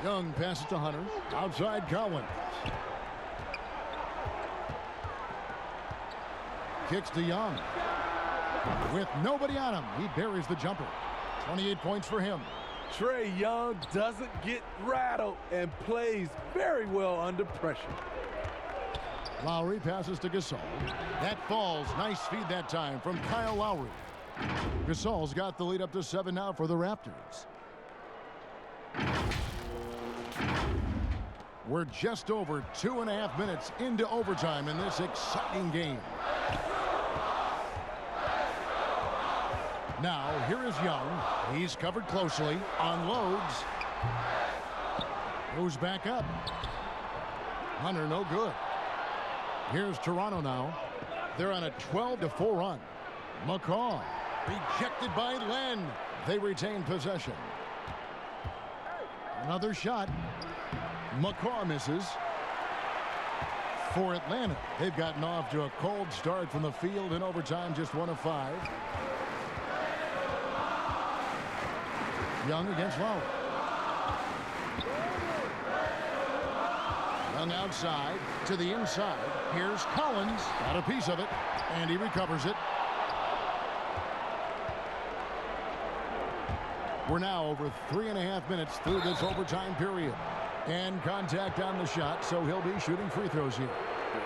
Young passes to Hunter. Outside Collins. Kicks to Young. With nobody on him, he buries the jumper. 28 points for him. Trae Young doesn't get rattled and plays very well under pressure. Lowry passes to Gasol. That falls. Nice feed that time from Kyle Lowry. Gasol's got the lead up to 7 now for the Raptors. We're just over 2.5 minutes into overtime in this exciting game. Now, here is Young. He's covered closely. Unloads. Goes back up. Hunter, no good. Here's Toronto now. They're on a 12-4 run. McCaw. Rejected by Len. They retain possession. Another shot. McCaw misses. For Atlanta, they've gotten off to a cold start from the field in overtime, just 1 of 5. Young against Lowry. Young outside to the inside. Here's Collins. Got a piece of it, and he recovers it. We're now over 3.5 minutes through this overtime period. And contact on the shot, so he'll be shooting free throws here.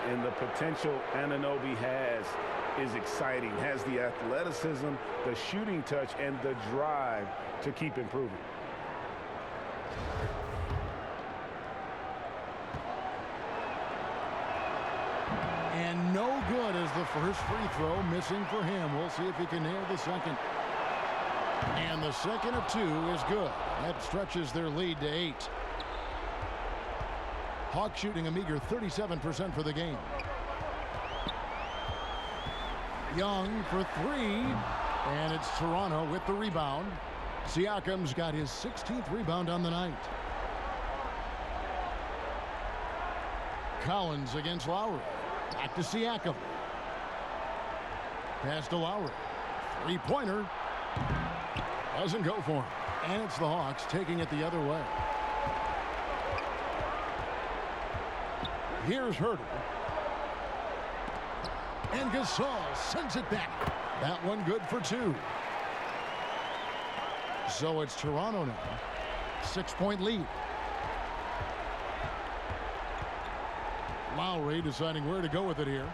And the potential Anunoby has is exciting. Has the athleticism, the shooting touch, and the drive to keep improving. And no good as the first free throw missing for him. We'll see if he can nail the second. And the second of 2 is good. That stretches their lead to 8. Hawks shooting a meager 37% for the game. Young for 3. And it's Toronto with the rebound. Siakam's got his 16th rebound on the night. Collins against Lowry. Back to Siakam. Pass to Lowry. Three-pointer. Doesn't go for him. And it's the Hawks taking it the other way. Here's Herter. And Gasol sends it back. That one good for 2. So it's Toronto now. 6-point lead. Lowry deciding where to go with it here.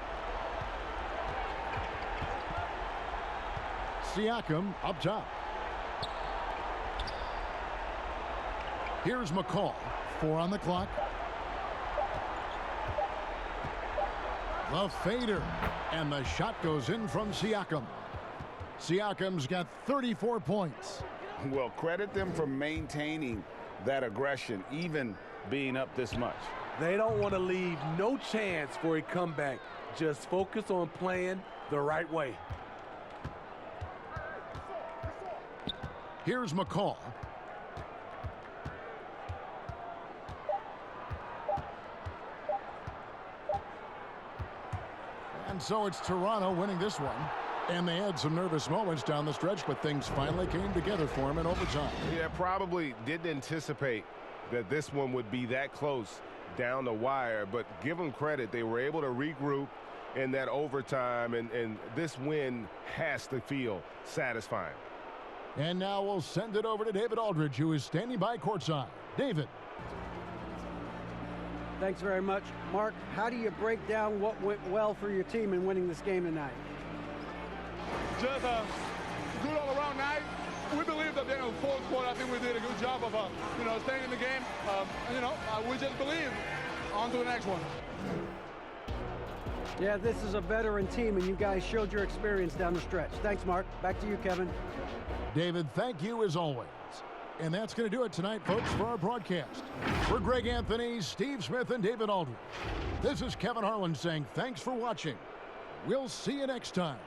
Siakam up top. Here's McCall. 4 on the clock. The fader. And the shot goes in from Siakam. Siakam's got 34 points. Well, credit them for maintaining that aggression, even being up this much. They don't want to leave no chance for a comeback. Just focus on playing the right way. Here's McCall. And so it's Toronto winning this one. And they had some nervous moments down the stretch, but things finally came together for him in overtime. Yeah, probably didn't anticipate that this one would be that close down the wire, but give them credit. They were able to regroup in that overtime, and this win has to feel satisfying. And now we'll send it over to David Aldridge, who is standing by courtside. David. Thanks very much. Mark, how do you break down what went well for your team in winning this game tonight? Just a good all-around night. We believe that in the fourth quarter, I think we did a good job of, staying in the game. We just believe. On to the next one. Yeah, this is a veteran team, and you guys showed your experience down the stretch. Thanks, Mark. Back to you, Kevin. David, thank you as always. And that's going to do it tonight, folks, for our broadcast. For Greg Anthony, Steve Smith, and David Aldridge, this is Kevin Harlan saying thanks for watching. We'll see you next time.